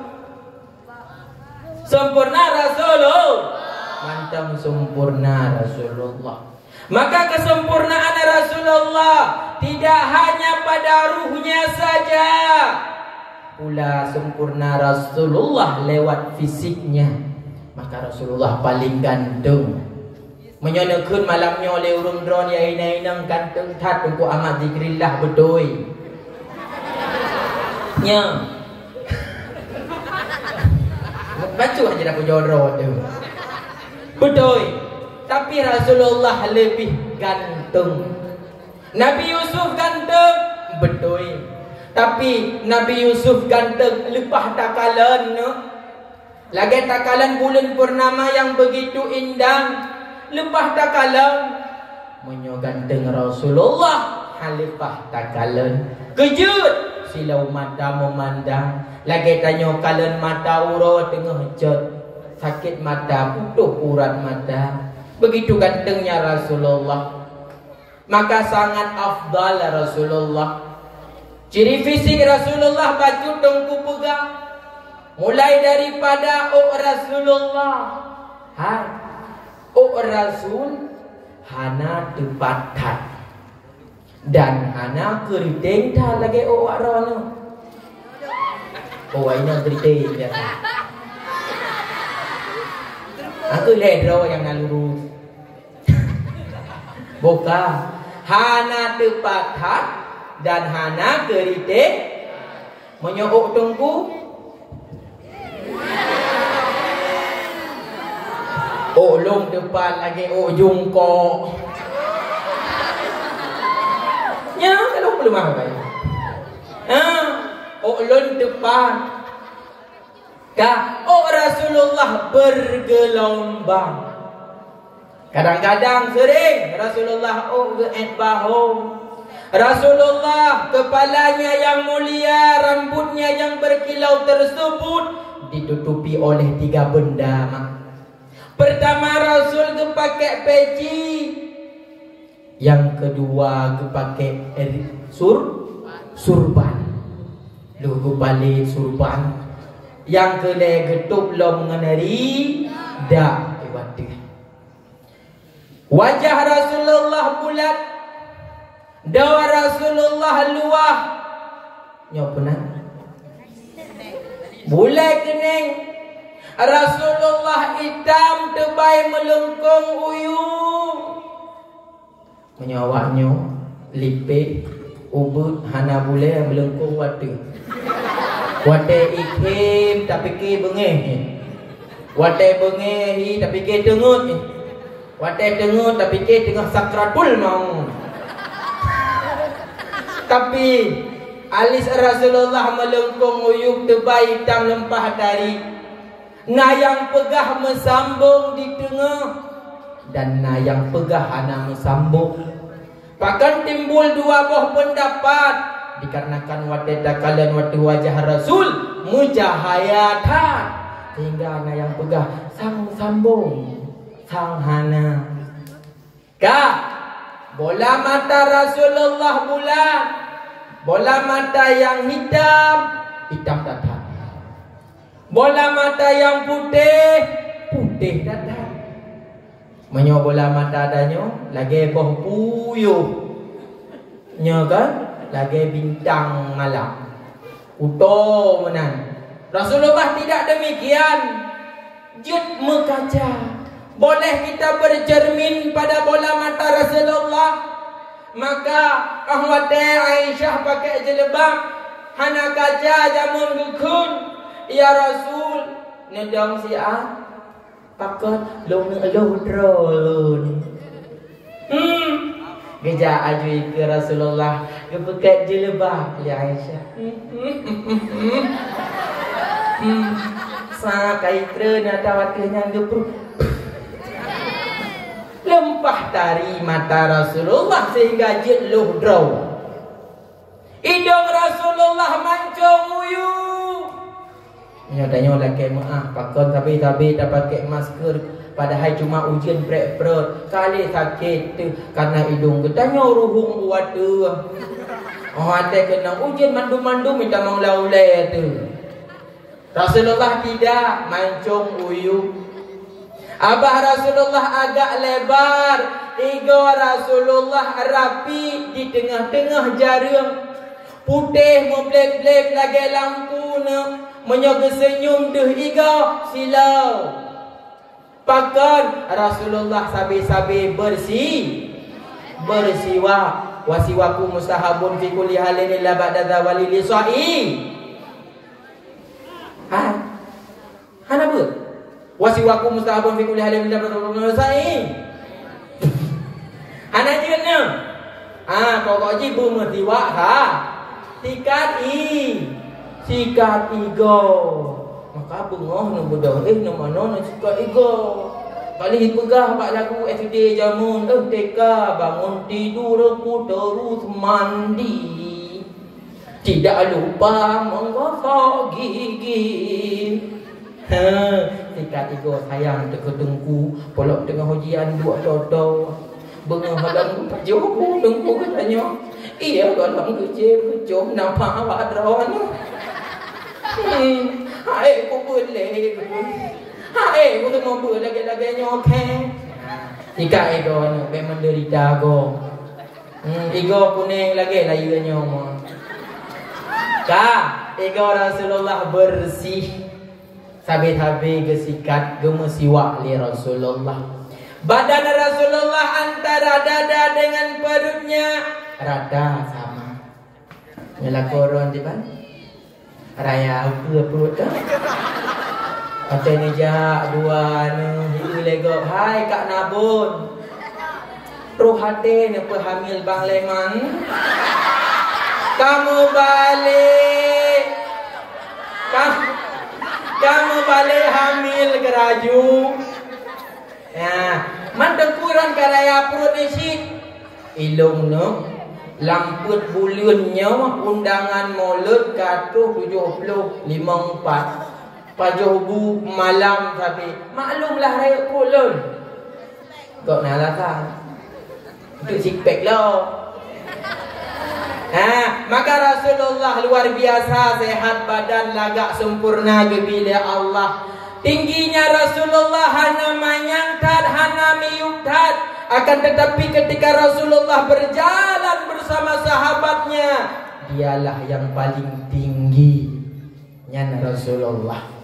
sempurna Rasulullah. Mantap sempurna Rasulullah. Maka kesempurnaan Rasulullah tidak hanya pada ruhnya saja, pula sempurna Rasulullah lewat fisiknya. Maka Rasulullah paling ganteng. Menyonakan malamnya oleh urung drone ya inang ganteng tat untuk amat zikrillah bedoi. Nya. Baca aja dah jodoh tu. Bedoi. Tapi Rasulullah lebih ganteng. Nabi Yusuf ganteng, betul. Tapi Nabi Yusuf ganteng lepas takalan, no? Lagi takalan bulan purnama yang begitu indah. Lepas takalan, menyo ganteng Rasulullah lepas takalan. Kejut, silau mata memandang. Lagi tanya kalan mata uro tengah jod. Sakit mata, putus urat mata. Begitu gantengnya Rasulullah. Maka sangat afdal Rasulullah. Ciri fisik Rasulullah baju tengku pegang. Mulai daripada Rasulullah. Rasul hana tepatat. Dan hana keriting dah lagi arana. Ini keriting ya. Aku ledro yang nalurus. Boka hana tepatat dan hana keriting menyokok tengku. Long depan lagi jungkok. Ya kalau belum apa ya. Long depan. Rasulullah bergelombang. Kadang-kadang sering Rasulullah bahu. Rasulullah kepalanya yang mulia, rambutnya yang berkilau tersebut ditutupi oleh 3 benda. Pertama, Rasul kepakai peci. Yang kedua kepakai surban. Lugu balik surban. Yang kedua getup lo mengenari dak ibadah. Wajah Rasulullah bulat, dawa Rasulullah luah. Nyopenan bulat kening. Rasulullah hitam tebai melengkung uyung. Menyawaknya lipik ubud hana boleh melengkung wate. Wate ikhim tapi ke bengeh. Wate bengeh tapi ke tengut. Wate tengut tapi ke tengah sakratul mau. Tapi alis Rasulullah melengkung uyung tebai hitam lempah dari. Yang pegah mesambung di tengah dan yang pegah hana mesambung. Bahkan timbul 2 buah pendapat dikarenakan wadata kalian waktu wajah Rasul mujahayatan sehingga yang pegah sang sambung sang hana. Bola mata Rasulullah bulat, bola mata yang hitam datang. Bola mata yang putih datang. Menyo bola mata adanya lagi boh puyuh. Nya kan lagi bintang malam. Utuh menan. Rasulullah tidak demikian. Jut mekaca. Boleh kita bercermin pada bola mata Rasulullah. Maka ahwate Aisyah pakai jilbab, hana kaca jamun gukun. Ya Rasul, nedang siat pakat long drolun. Geja ajui ke Rasulullah kepekat jilbab ya Aisyah. Sa kaitra natawatnya gepruk. Lempah tari mata Rasulullah sehingga jilluh draw. Hidung Rasulullah mancung uyu. Nyatanya lagi maaf pakon tapi tak pakai masker padahal cuma ujian prek-prek kali sakit tu karena hidung ketanya ruhung buat tu. Ada kena ujian mandu-mandu minta manglaulai tu. Rasulullah tidak mancung uyuh. Abah Rasulullah agak lebar, ego Rasulullah rapi di tengah-tengah jarum. Putih memblek-blek lagi lampu na, menyoga senyum deh ego silau. Pakan Rasulullah sabi-sabi bersiwak. Wasiwaku mustahabun fi kulli halin illa ba'da zawali li sa'i. Hana apa? Wasiwaku mustahabun fi kulli halin illa ba'da zawali li sa'i. Hana jeuna. Pokok ji bermetiwak tikat sikat igo. Maka bengah nu bedah nu mana nu sikat igo. Kali pegah bak lagu FD jamun teka bangun tidur ku terus mandi. Tidak lupa menggosok gigi. Sikat igo sayang teka-tengku polok tengah ujian buat toto. Bengah halang perjoku tengku katanya. Iya dalam kecil nampak badrawan. Hai ku boleh. Hai, aku tu mampu lagi-laginya okey. Ika ego ni, memang derita go. Ego kuning lagi layunya mo. Ego Rasulullah bersih. Sabit-habis gesikat gemesiwak li Rasulullah. Badan Rasulullah antara dada dengan perutnya rada sama. Nyala koron di ban. Raya perut dah. Kata ni jak dua ni hiu legok. Hai Kak Nabun. Roh hati ni hamil Bang Leman. Kamu balik. Kamu balik hamil geraju. Mantap kurang karaya perut ni sit. Ilung no. Lamput bulunnya undangan maulud katuh 7054. Pajobu malam tapi maklumlah raya kulun. Kau nak lah kan? Itu sikpek lah. Maka Rasulullah luar biasa sehat badan lagak sempurna gebila Allah. Tingginya Rasulullah hana manyangkat hana miyuktat. Akan tetapi ketika Rasulullah berjalan bersama sahabatnya, dialah yang paling tinggi. Nyan Rasulullah.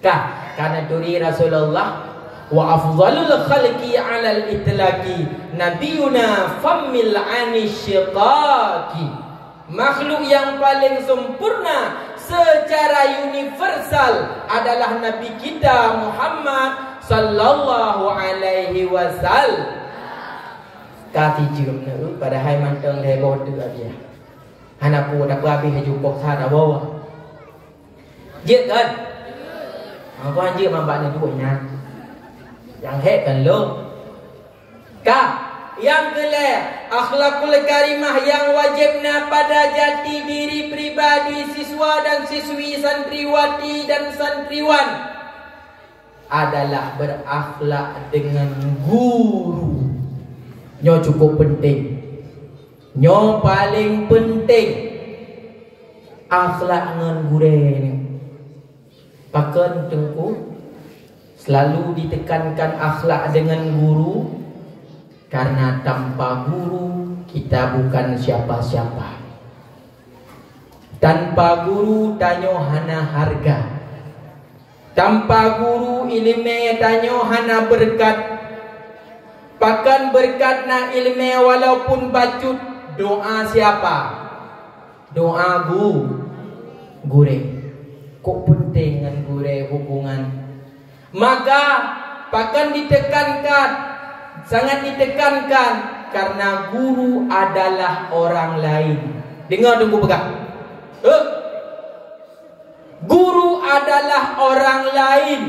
Karena duri Rasulullah wa afdalul khalqi 'alal itlaqi nabiyuna famil 'anisyiqaqi. Makhluk yang paling sempurna secara universal adalah Nabi kita Muhammad sallallahu alaihi wasallam. Kati jirum na pada hai manteng le bodu dia. Hanapu dak habis jupok sana bawa. Je kan? Apa anjir mambak ni dua ina. Yang hek kan lo. Yang kelima, akhlakul karimah yang wajibna pada jati diri pribadi siswa dan siswi, santriwati dan santriwan adalah berakhlak dengan guru. Nyo cukup penting. Nyo paling penting akhlak dengan guru ni. Pakan tengku selalu ditekankan akhlak dengan guru, karena tanpa guru kita bukan siapa-siapa. Tanpa guru tanyo hana harga. Tanpa guru ilmu tanyo hana berkat. Pakan berkat na ilmu walaupun bacut doa siapa? Doa gure. Kok penting dengan gure hubungan. Maka pakan ditekankan, sangat ditekankan, karena guru adalah orang lain. Dengar tunggu pegang. Guru adalah orang lain.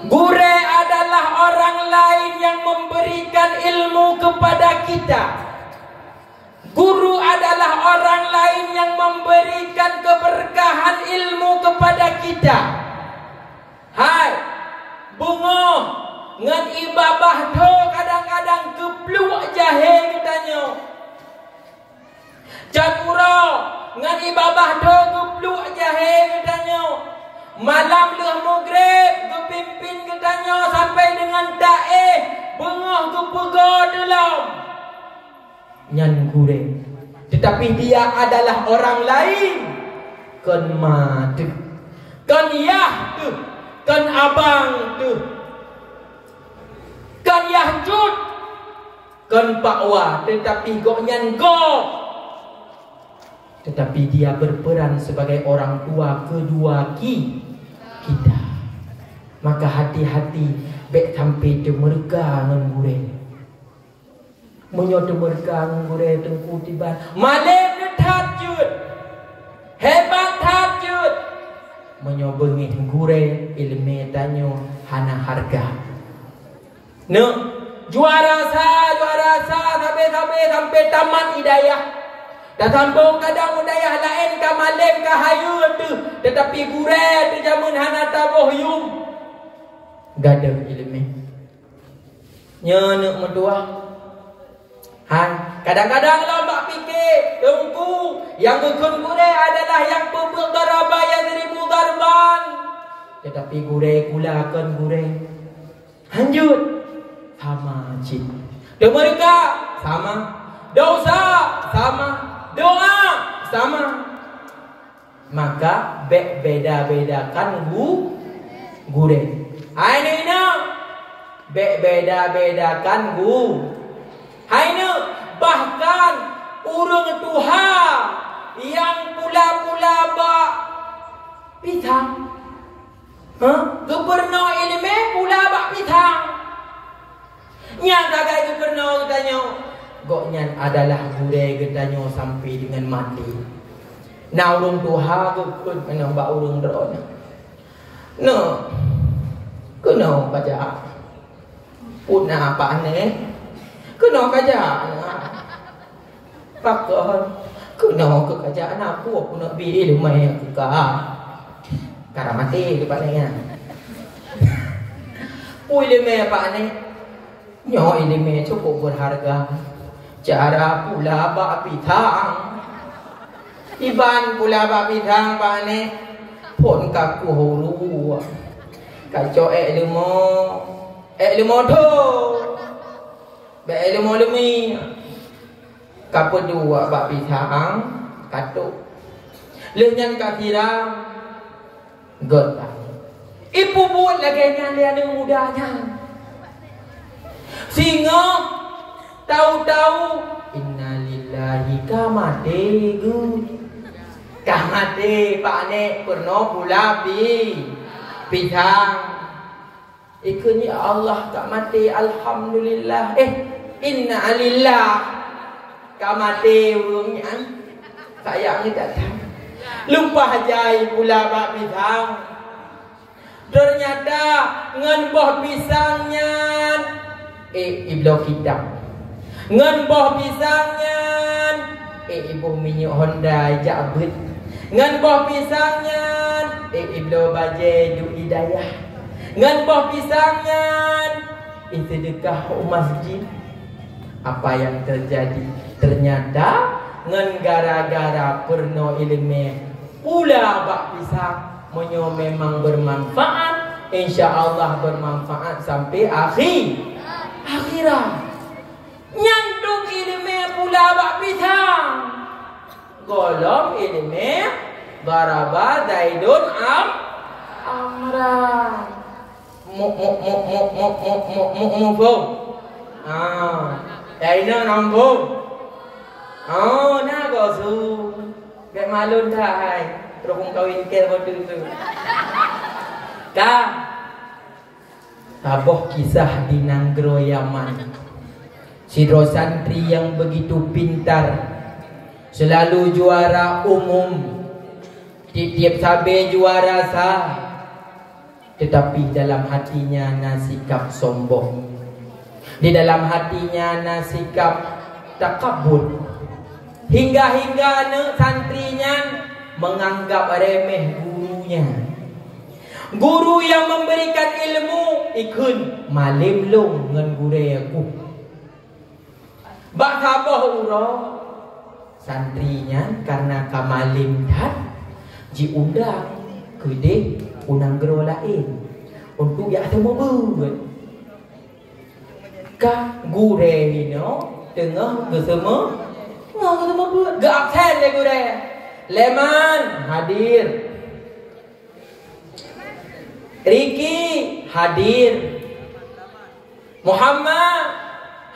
Gure adalah orang lain yang memberikan ilmu kepada kita. Guru adalah orang lain yang memberikan keberkahan ilmu kepada kita. Hai, bunga ngan ibabah tu kadang-kadang kepluk jahe katanya. Capura ngan ibabah tu kepluk jahe katanya. malam leh maghrib ke pimpin ke tanya sampai dengan daeh bengah ke pega dalam nyan gure. Tetapi dia adalah orang lain. Kan ma tu, kan yah tu, kan abang tu, kan yah jut, kan pakwa. Tetapi gok nyan gok. Tetapi dia berperan sebagai orang tua kedua kita. Maka hati-hati bek sampai demerga ngan gure. Menyo demerga ngan gure tengku tiban. Malem detat jut. Hebat tajud. Menyo bengih gure ilmu tanyo hana harga. Ne juara sa sampai tamat hidayah. Dah sambung kadang hidayah lain ka malem ka hayu tu. Tetapi gure tu jamun hana tabuh yum. Gada ilmu. Nya nak medua. Kadang-kadang lambak fikir tengku yang gekun gure adalah yang pebuk daraba yang 1000 darban. Tetapi gure kulakan gure hanjut sama cik. Mereka sama, dosa sama, doa sama. Maka beda-bedakan gure. Ini beda-bedakan Haina bahkan urang Tuhan yang pula-pula bak pitang. Gubernur ilmu pula bak pitang. Nya gagai gubernur katanya. Goknya adalah gure katanya sampai dengan mati. Nah urang Tuhan gubernur mana bak urang drone. No. Kena baca. Puna apa aneh? Kena kerajaan pakar. Kena ke kerajaan aku nak beli lumai aku karena mati depan ni kan. Pui lumai apa ni? Nyo ilmu cukup berharga. Cara pula bak pitang. Iban pula bak pitang pak ni. Pon kaku hulu. Kacau ilmu tu. Baik ilmu Kapa dua bak pisang katuk. Lenyan kakira Gotang. Ibu buat lagi yang dia ada mudanya. Singa tahu-tahu innalillahi kamate gu. Kamate pak nek pernah pula pisang. Ikut ya Allah tak mati alhamdulillah. Inna alillah tak mati urungnya. Sayangnya tak tahu. Lupa jai pula bak pisang. Ternyata ngan boh pisangnya iblo kitab. Ngan boh pisangnya ibu minyak Honda jabut. Ngan boh pisangnya iblo baje du hidayah. Ngan boh pisangnya sedekah masjid. Apa yang terjadi? Ternyata ngan gara-gara perno ilmu pula bak pisang menyo memang bermanfaat. InsyaAllah bermanfaat sampai akhirat. Nyandung ilmu pula bak pisang. Golong ilmu daraba Zaidun amra. Mufum. Aina nambung. Nak gosu. Gak malu dah hai. Terus kawin ke waktu tu. Taboh kisah di Nanggro Yaman. Sidro santri yang begitu pintar, selalu juara umum. Tiap sabe juara sah. Tetapi dalam hatinya nasikap sombong. Di dalam hatinya nasikap takabur. Hingga santrinya menganggap remeh gurunya. Guru yang memberikan ilmu ikun malim long ngan gure aku. Bak sabah urang santrinya karena kamalim dan diundang Kedih unang gero lain untuk ya semua buat ka gure hino tengah bersama semua buat ga absen le gure Leman hadir, Riki hadir, Muhammad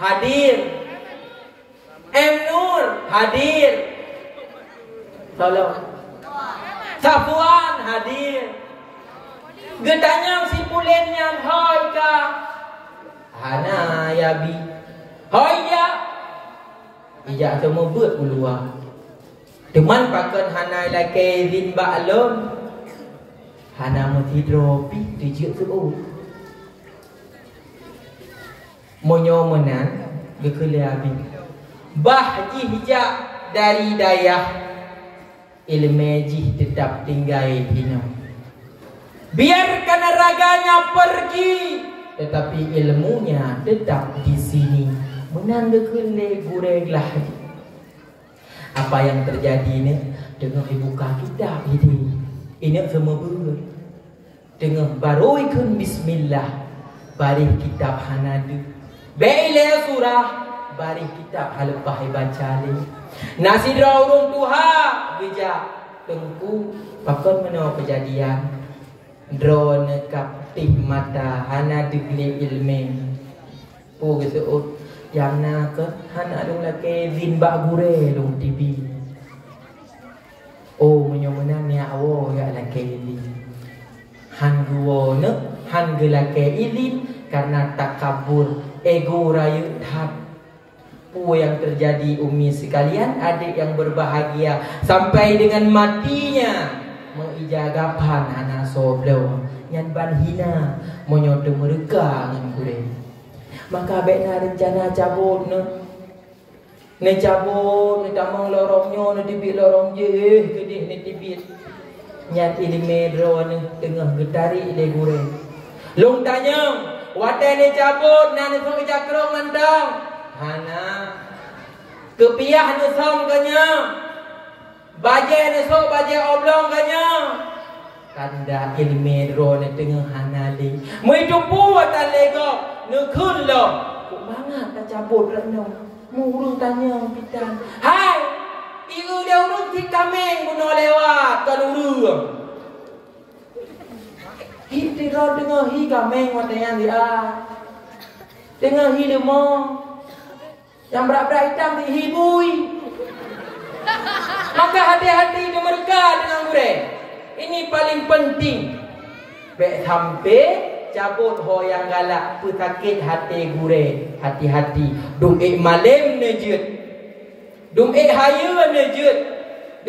hadir, M Nur hadir, tolong Safwan hadir. Gedanyang si pulennya hoi ka. Hana ya bi. Hoi ya. Ija semua buat keluar. Teman pakan hana la Kevin ba alon. Hana mesti dropi tujuh tu. Monyo menan gekele abi. Bah ji hijak dari dayah ilmeji tetap tinggal hina. Biarkan raganya pergi, tetapi ilmunya tetap di sini. Menandakan gureglah. Apa yang terjadi ni? Dengan buka kitab ini. Ini semua ber. Dengan baru ikun Bismillah. Bari kitab hanadu. Baile surah. Bari kitab halepah baca ni. Nasidra urung Tuhan bijak tengku pakon meno kejadian drone kaptih mata hana digli ilme pu geseut yang na ke hana dong la Kevin bak gure dong TV oh menyomenan ya awo ya la Kevin han guo ne han gela Kevin karena takabur ego rayu tat. Yang terjadi umi sekalian, adik yang berbahagia sampai dengan matinya mengijagapan anak soblo yang banhina menyodo mereka dengan gure. Maka baiknya rencana cabut ne cabut ne tamang lorongnya ne dibit lorong je kedih ne dibit nyat ini medro ne tengah getari ile gure. Long tanya watai ne cabut nan ne sok jakrong nandang hana kepiah ni som kanya baje ni sok baje oblong kanya tanda ilme ro ni tengah hana li mai tu pu ta lego ni khun lo ku bangat ta cabut rano murung tanya pitan hai iu dia urung ti kameng buno lewat kan urung hi ti ro dengar hi kameng watayan dia dengar hi demo yang berat-berat hitam dihibui. Maka hati-hati dengan mereka dengan gure. Ini paling penting. Baik sampai cabut ho yang galak pesakit hati gure. Hati-hati. Dum malam nejut. Dum haya nejut.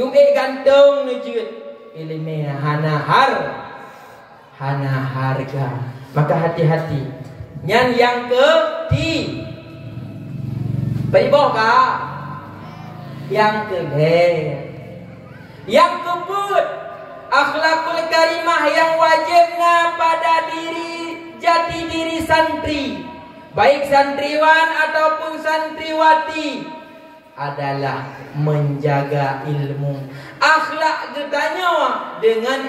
Dum gantung nejut. Ilmu hana harga. Maka hati-hati. Yang ketiga. Baik kah? Yang kedua, yang kebut akhlakul karimah yang wajibnya pada jati diri santri, baik santriwan ataupun santriwati, adalah menjaga ilmu. Akhlak getanya dengan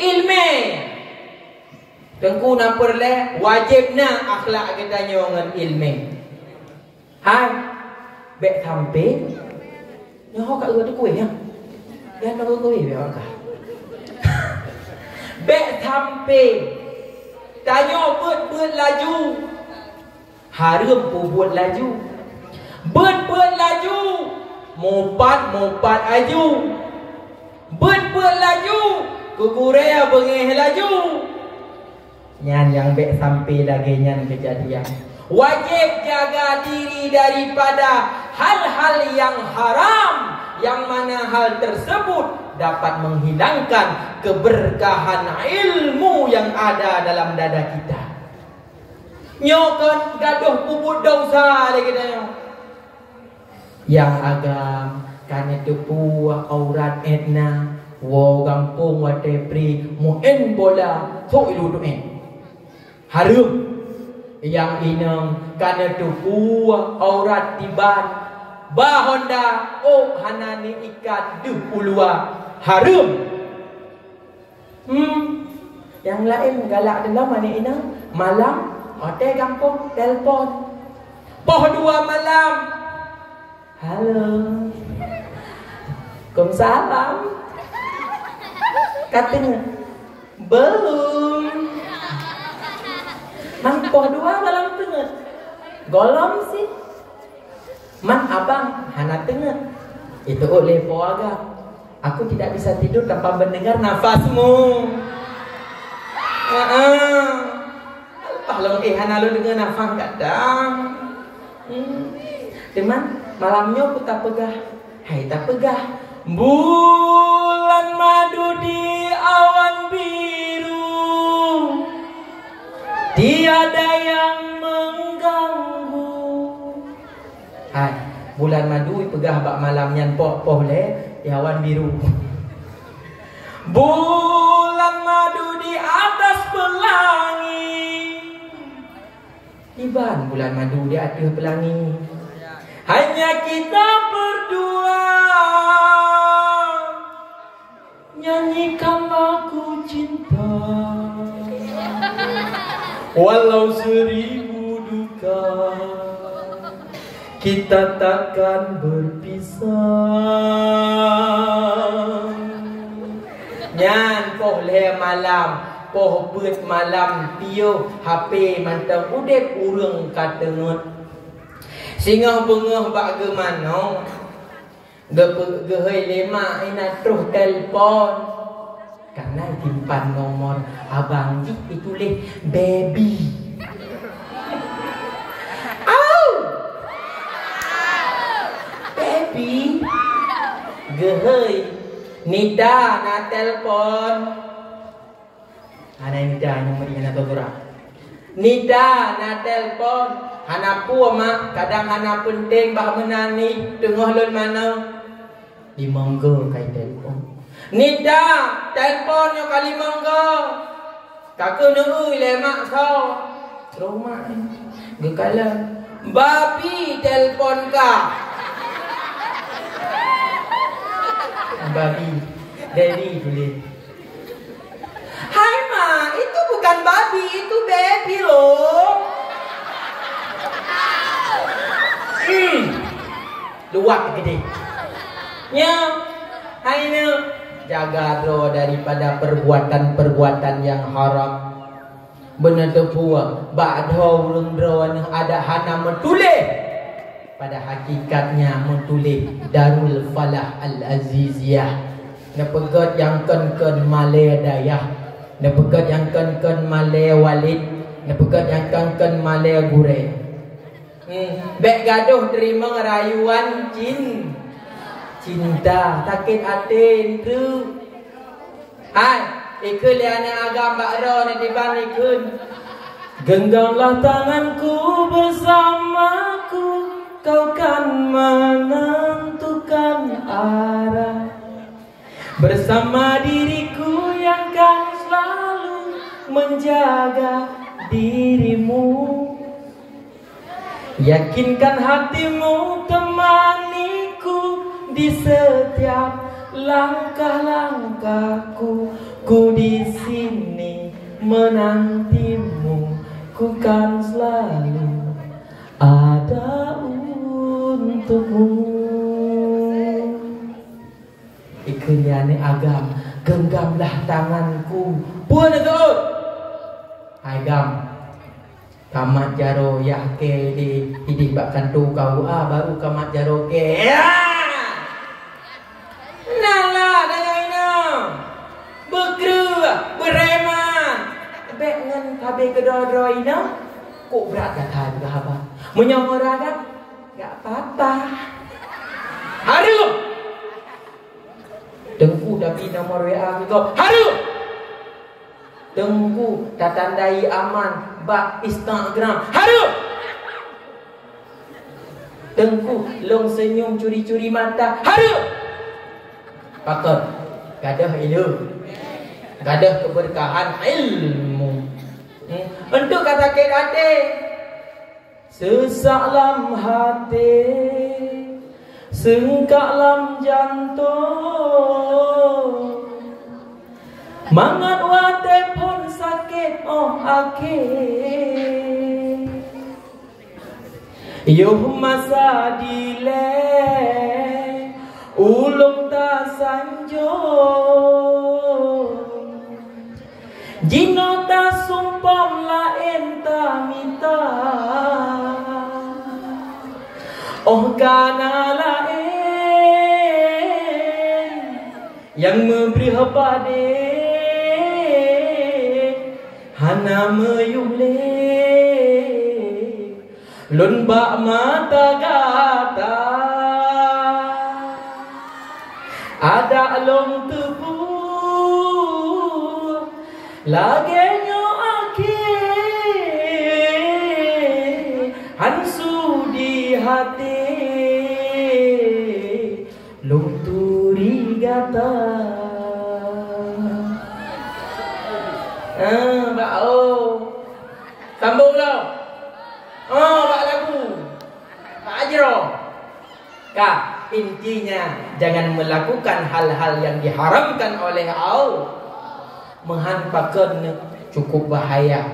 ilmu. Tengku nak perle wajibnya akhlak kita dengan ilmu. Hai, bek sampai, nyoh kat urut kuih ya, dia nak kuih bek apa? Bek sampai, tanya buat laju, harum buat laju, buat laju, mopat aju, buat laju, kukurea bengeh laju. Nyan yang baik sampai lagi nyan kejadian. Wajib jaga diri daripada hal-hal yang haram, yang mana hal tersebut dapat menghilangkan keberkahan ilmu yang ada dalam dada kita. Nyokan gaduh puput dosa lagi dah. Yang agam kan itu puah aurat etna, wo kampung wa tepri muen bola so ilu tu harum yang inang karena tu buah aurat tiban Bahonda oh hanani ikat du ulua harum. Yang lain galak dalam mana ina malam hotel kampung telpon. Poh 2 malam. Halo. Waalaikumsalam. Katanya belum. Man poh 2 malam tengah. Golong sih. Man abang hana tengah. Itu oleh poh agak. Aku tidak bisa tidur tanpa mendengar nafasmu. Kalau hana lu dengar nafas kadang. Teman malamnya aku tak pegah. Hai tak pegah. Bulan madu di awan biru, tiada yang mengganggu. Hai, bulan madu pegah bak malam nyan poh le di awan biru. Bulan madu di atas pelangi. Iban bulan madu di atas pelangi. Hanya kita berdua nyanyikan lagu cinta. Walau 1000 duka kita takkan berpisah. Nyan poh le malam, poh beut malam piyo HP mantang udep urang katengut. Singa bengah bak ge mano. Gehei lema ina terus telpon. Karena timpan nomor abang Jik ditulis baby. Baby. Gehei Nida na telpon. Ana Nida yang meri ana totora. Nida na telpon. Hana pua mak kadang hana penting bah menani tengah lon mana. Di monggo kai telpon. Nida telpon yo kali monggo. Kakak neui le mak kau. Rumah gekala babi telpon ka. Babi daddy boleh. Hai ma, itu bukan babi, itu baby loh. Luak gede. Ya, hanya jaga roh daripada perbuatan-perbuatan yang haram. Benar tepua, ba'dho urung roh ada hana mentulih. Pada hakikatnya mentulih Darul Falah Al-Aziziyah. Nepegat yang ken Malay Dayah. Nepegat yang ken Malay Walid. Nepegat yang ken Malay Gure. Bek gaduh terima rayuan cinta sakit hati itu. Hai, ikut liana agam bakro ni tiban ikut. Genggamlah tanganku bersamaku, kau kan menentukan arah. Bersama diriku yang kan selalu menjaga dirimu. Yakinkan hatimu temaniku di setiap langkah-langkahku. Ku di sini menantimu, ku kan selalu ada untukmu. Ikeliane agam, genggamlah tanganku. Puan itu. Hai gam. Kamat jaro yahke di hidik bakkan tu kau baru kamat jaro ke. Nala dengan ina. Bergeru, bereman. Bek ngan kabe kedor-dor ina. Kok berat kata juga haba. Menyamarakan enggak apa-apa. Haru. Dengku tapi nomor WA kita. Haru. Dengku tak tandai aman bak Instagram. Haru. Dengku long senyum curi-curi mata. Haru. Pakar gadah ilmu, gadah keberkahan ilmu. Untuk kata hati sesak lam hati Sengkak lam jantung mangat wate pun sakit oh akhir yuh masa dile ulung ta sanjung jino ta sumpam lain ta minta oh kana lain yang memberi hapade hana meyule lun bak mata gata ada long tebu lagi nyo akhir hansu di hati long turi gata Pak sambung lo Pak lagu Pak Ajro Kak intinya jangan melakukan hal-hal yang diharamkan oleh Allah menghampakan cukup bahaya.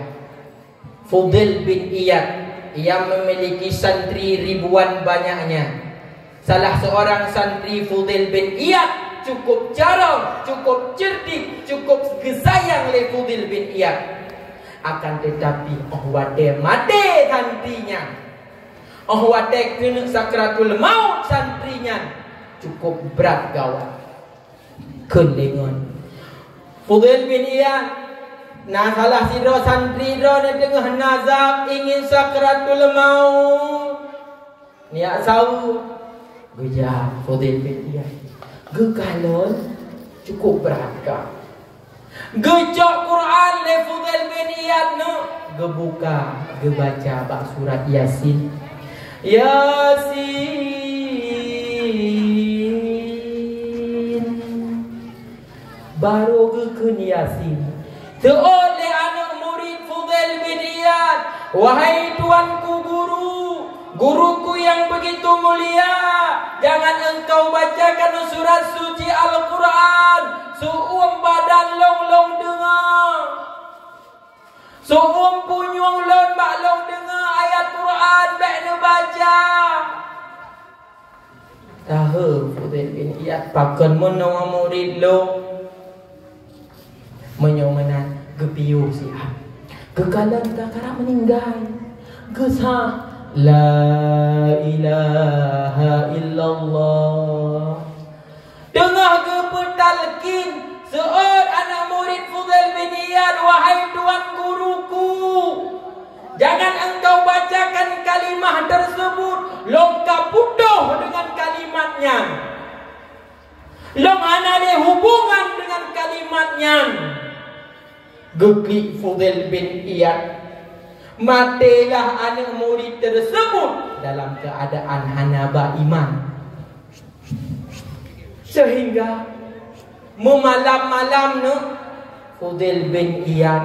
Fudail bin Iyad yang memiliki santri ribuan banyaknya, salah seorang santri Fudail bin Iyad cukup jarang, cukup cerdik, cukup gesayang oleh Fudail bin Iyad. Akan tetapi wade mati santrinya, wade kena sakratul maut santrinya, cukup berat gawat. Kelengan Fudail bin Iyad nah salah sidro santri ro na tengah nazak ingin sakratul maut niat sau geja Fudail bin Iyad gekalon cukup berat ka gejok Quran le Fudail bin Iyad no gebuka gebaca bak surat Yasin baru gekun Yasin oleh anak murid Fudail bin Iyad wahai tuanku guruku yang begitu mulia, jangan engkau bacakan surat suci Al-Quran suum badan long dengar suum punyung lon bak long dengar ayat Quran bak ne baca tahu Fudail bin Iyad pakan menawa murid long menyomanan gepiu siap kekalan tak karak meninggal gesah la ilaha illallah dengar gepetalkin seorang anak murid Fudail bin Iyad wahai tuan guruku jangan engkau bacakan kalimah tersebut longkap putuh dengan kalimatnya long ada hubungan dengan kalimatnya geklik Fudail bin Iyad matilah anak murid tersebut dalam keadaan hanaba iman sehingga memalam-malam ne Fudail bin Iyad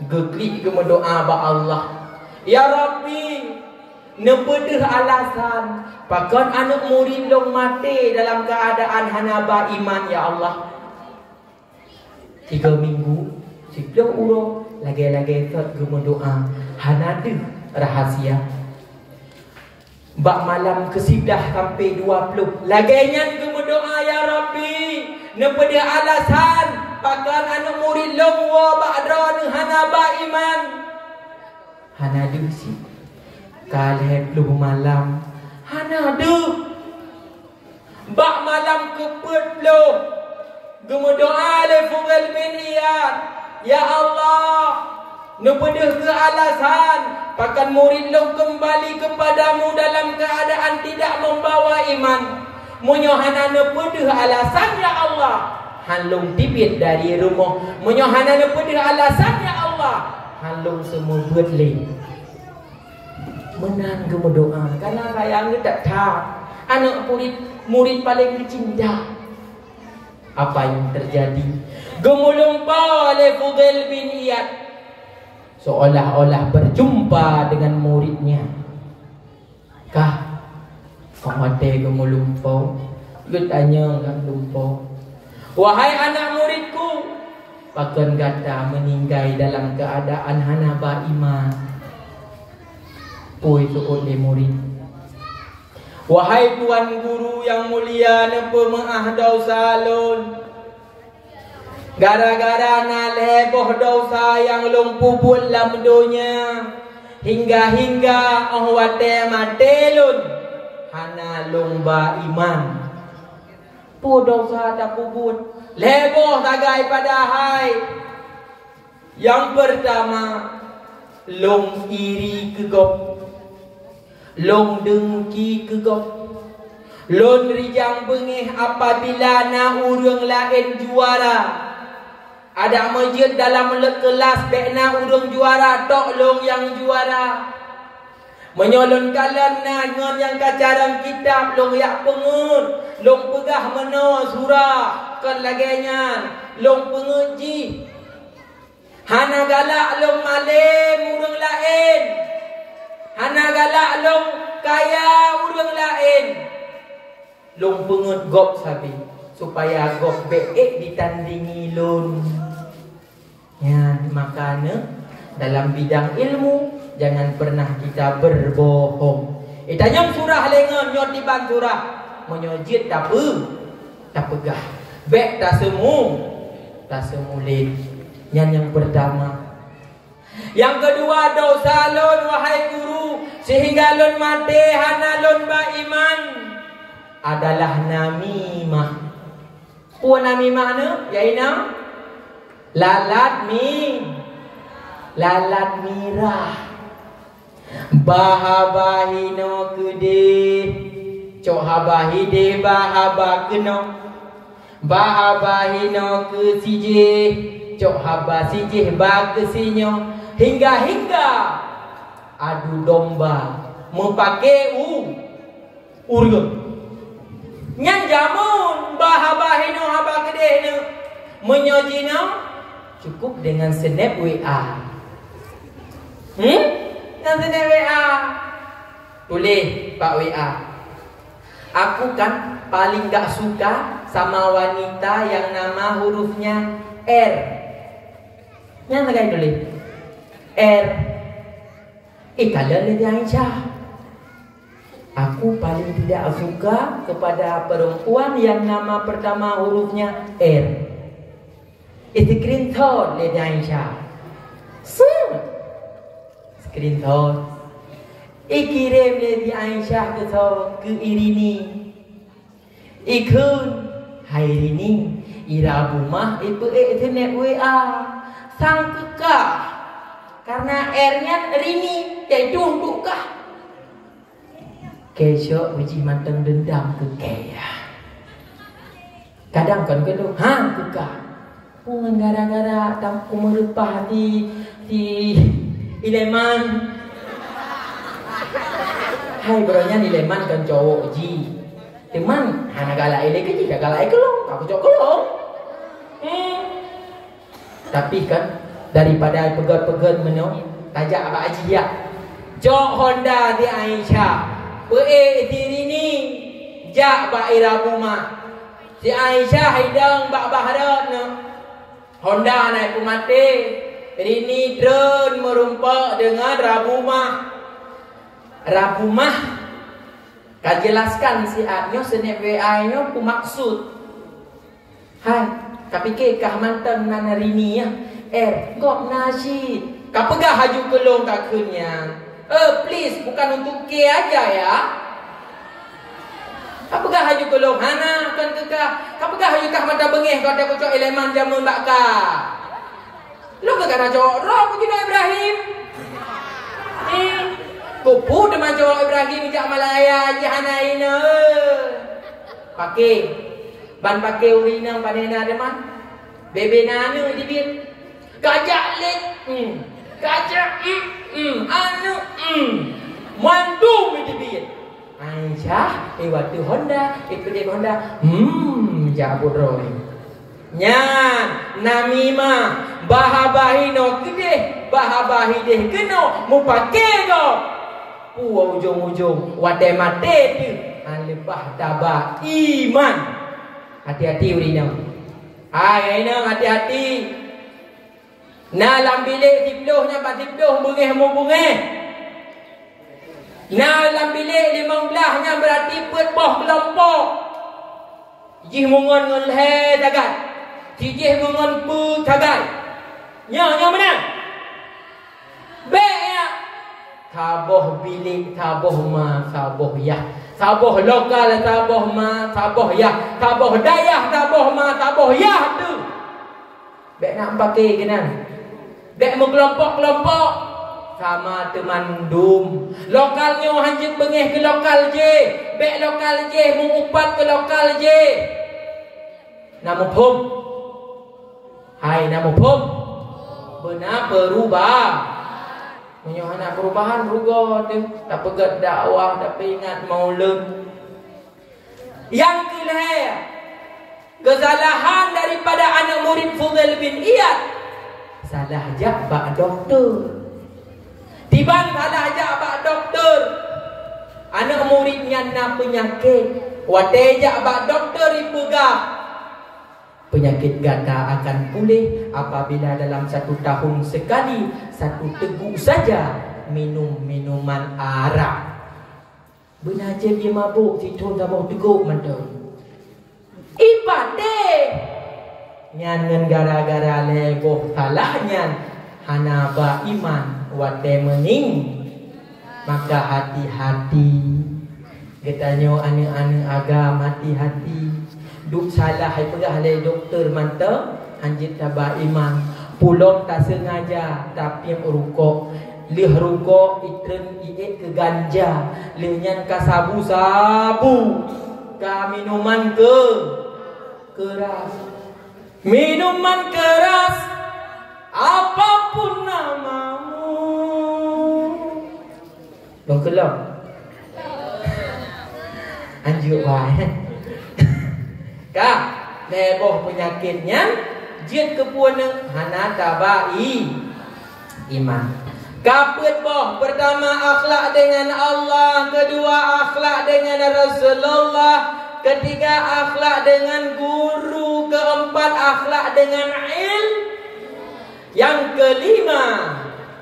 geklik ke mendoa ba Allah ya Rabbi nepedeh alasan pakon anak murid long mati dalam keadaan hanaba iman ya Allah 3 minggu 10 urang lagi-lagi tot gemu doa hanade rahasia bak malam kesidah sampai 20 laginya gemu doa ya Rabbi nepede alasan pakan anak murid long wa ba'dra hanaba iman hanade si kalih 10 malam hanade bak malam ke-40 gemu doa le Fudail bin Iyad ya Allah nepedeh ke alasan pakan murid long kembali kepadamu dalam keadaan tidak membawa iman munyohana nepedeh alasan ya Allah halung tibit dari rumah munyohana nepedeh alasan ya Allah halung semua betle menang gemu doa karena sayang tak tahu anak murid paling dicinta apa yang terjadi gemulumpa oleh Fudail bin Iyad seolah-olah berjumpa dengan muridnya kah Orang mati kamu lumpur. Lu tanya kan lumpur. Wahai anak muridku, pakon kata meninggal dalam keadaan hana beriman. Pui suut di murid. Wahai tuan guru yang mulia napa mengahdau salun. Gara-gara na leboh dosa yang lumpubul dalam dunia. Hingga-hingga ahwate matelun hana lomba iman. Pu dosa tak pubut leboh tagai padahai. Yang pertama, long iri kegop, long dengki kegop, long rijang bengih apabila na urang lain juara. Ada masjid dalam kelas bekna urang juara, tok long yang juara. Menyolon kalan na ngon yang kacaran kitab long yak pengut, long pegah meno surah kan lagenya, long penguji. Hana galak long malim urang lain. Hana galak long kaya urang lain. Long pengut gop sabi supaya gop beek ditandingi lon. Ya, makanya dalam bidang ilmu jangan pernah kita berbohong. Tanya surah lengan nyot di ban surah. Menyojit tak pegah. Bek tak semulit. Yang pertama. Yang kedua, dosa lon wahai guru sehingga lon mati hana lon ba iman adalah namimah. Puan namimah ne? Ya ina? Lalat mirah. Bahabahino kude cok habahi de bahaba keno. Bahabahino ke sije cok haba sije ba ke sinyo. Hingga adu domba mempake urut. Nyan jamun bahabahino haba kede ne menyojino cukup dengan snap WA. Dengan snap WA. Tulis Pak WA. Aku kan paling gak suka sama wanita yang nama hurufnya R. Yang lagi tulis R. Kalian lihat Aisyah. Aku paling tidak suka kepada perempuan yang nama pertama hurufnya R. Screenshot lihat Aisyah. Screenshot. Kirim lihat Aisyah ke Irini. Ikun hai Irini. Ira rumah itu internet WA. Sang kekah. Karena R-nya Rini. Yaitu untuk kah. Kesok uji matang dendam ke kaya. Kadang kan keluh. Kekah. Gara-gara tak merupah di Ileman. Hai bronya di Ileman kan cowok ji. Teman, hana galak ile ke ji, galak kelong. Aku cowok kelong. Tapi kan daripada pegat-pegat meno, tajak apa aji ya. Jok Honda di Aisyah. Diri ni jak ba ira rumah. Si Aisyah hidang bak bahrat no. Honda naik mati. Rini drone merumpak dengan Rabumah. Kau jelaskan si Adnyo senep WA-nya ku maksud. Hai, kau fikir kah mantan nana Rini ya? Gop nasi. Kau pegah haju kelong kakunya. Please, bukan untuk K aja ya. Kau pegah haju kelong. Hana, bukan kekah. Kau pegah haju kah mata bengih. Kau ada kucok eleman jamun bakar. Lu kagak ada cowok roh begini Ibrahim. Kupu dengan cowok Ibrahim jak Malaya jahana ina. Pakai ban pakai urina panena deman. Bebe nanu dibit. Kajak lek. Kajak anu mandu dibit. Aisyah, waktu Honda, ikut Honda. Jabut roh. Nyan namimah bahabahino gede bahabahideh keno mupake go ujung-ujung wate mate tu bah tabah iman. Hati-hati urina. Aina hati-hati. Na lam bilik tipluhnya ba tipluh bengeh mu bengeh. Na lam bilik 15-nya berarti pet boh kelompok. Jih mungon ngon he tagai. Jih mungon pu tagai. Nya mana? Be ya. Taboh bilik, taboh ma, taboh ya. Taboh lokal, taboh ma, taboh ya. Taboh dayah, taboh ma, taboh ya tu. Be nak pakai kenan. Be mu kelompok-kelompok. Sama teman dum. Lokalnya hanjit bengeh ke lokal je. Be lokal je mengupat ke lokal je. Nama pum. Hai nama pum. Benar berubah. Punya anak perubahan beruga tu. Tak pegat dakwah, tak ingat maulud. Yang kelihatan kesalahan daripada anak murid Fudail bin Iyad. Salah jabak doktor. Tiban salah jabak doktor. Anak muridnya nak penyakit. Wate jabak doktor ipegah. Penyakit gata akan pulih apabila dalam 1 tahun sekali 1 teguk saja minum minuman arak. Benar je dia mabuk, si Tun tak mau teguk macam. Ibadah. Nyan gara-gara leboh salahnya hana ba iman wate mening. Maka hati-hati. Getanyo ane-ane agam hati-hati. Duk salah hai pegah le doktor mantap anjit tabah iman. Pulong tak sengaja tapi rukuk. Lih rukuk itren iek ke ganja. Lih nyan ka sabu-sabu. Ka minuman ke keras. Minuman keras apapun namamu. Dong kelak. Anjuk wae. Kak, leboh penyakitnya jid kepuana hana tabai iman. Kapit boh pertama akhlak dengan Allah, kedua akhlak dengan Rasulullah, ketiga akhlak dengan guru, keempat akhlak dengan yang kelima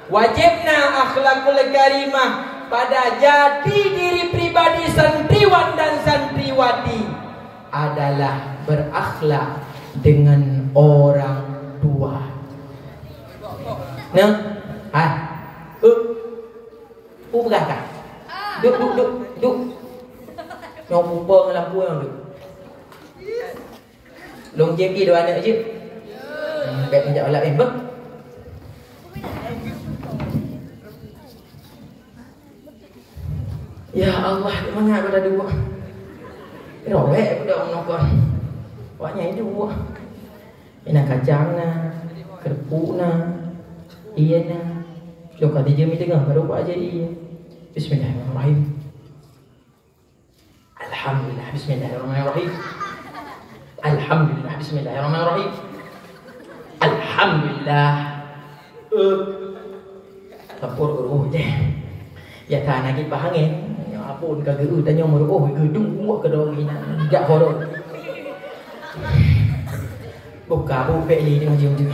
wajibna akhlakul karimah pada jati diri pribadi santriwan dan santriwati adalah berakhlak dengan orang tua. Nah, berkata, duk. Yang pupa dengan lampu yang duk. Long JP 2 anak je. Baik menjak olak member. Ya Allah, mana aku dah dua. Rawek budak menokon. Waknya itu buah. Ina kacang na, kerupuk na, iya na. Lokal dia mi tengah baru buat aja iya. Bismillahirrahmanirrahim. Alhamdulillah, bismillahirrahmanirrahim. Alhamdulillah, bismillahirrahmanirrahim. Alhamdulillah. Tapur deh. Ya tak lagi bahangin. Apun kagak tanya meruh gedung muak ke dong ina tidak horor. Buka bupe li dengan jum-jum.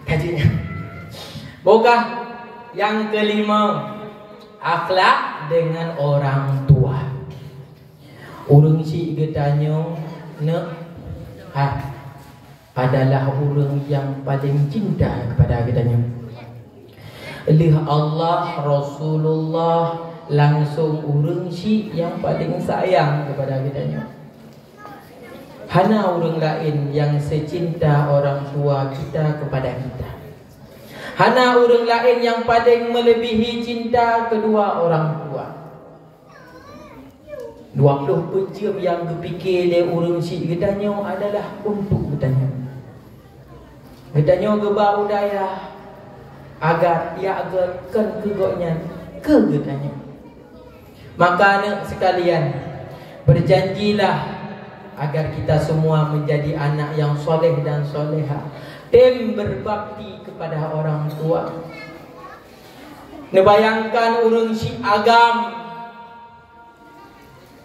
Kajinya. Buka yang kelima akhlak dengan orang tua. Urang si getanyo ne adalah orang yang paling cinta kepada getanyo. Lih Allah Rasulullah langsung urang si yang paling sayang kepada kitanya. Hana orang lain yang secinta orang tua kita kepada kita. Hana orang lain yang paling melebihi cinta kedua orang tua. 20 jam yang kepikir dia urang si kitanya adalah untuk kitanya. Kitanya gebah udaya agar ia agarkan kegoknya ke kitanya. Maka anak sekalian, berjanjilah agar kita semua menjadi anak yang soleh dan soleha, dan berbakti kepada orang tua. Nebayangkan urang si agam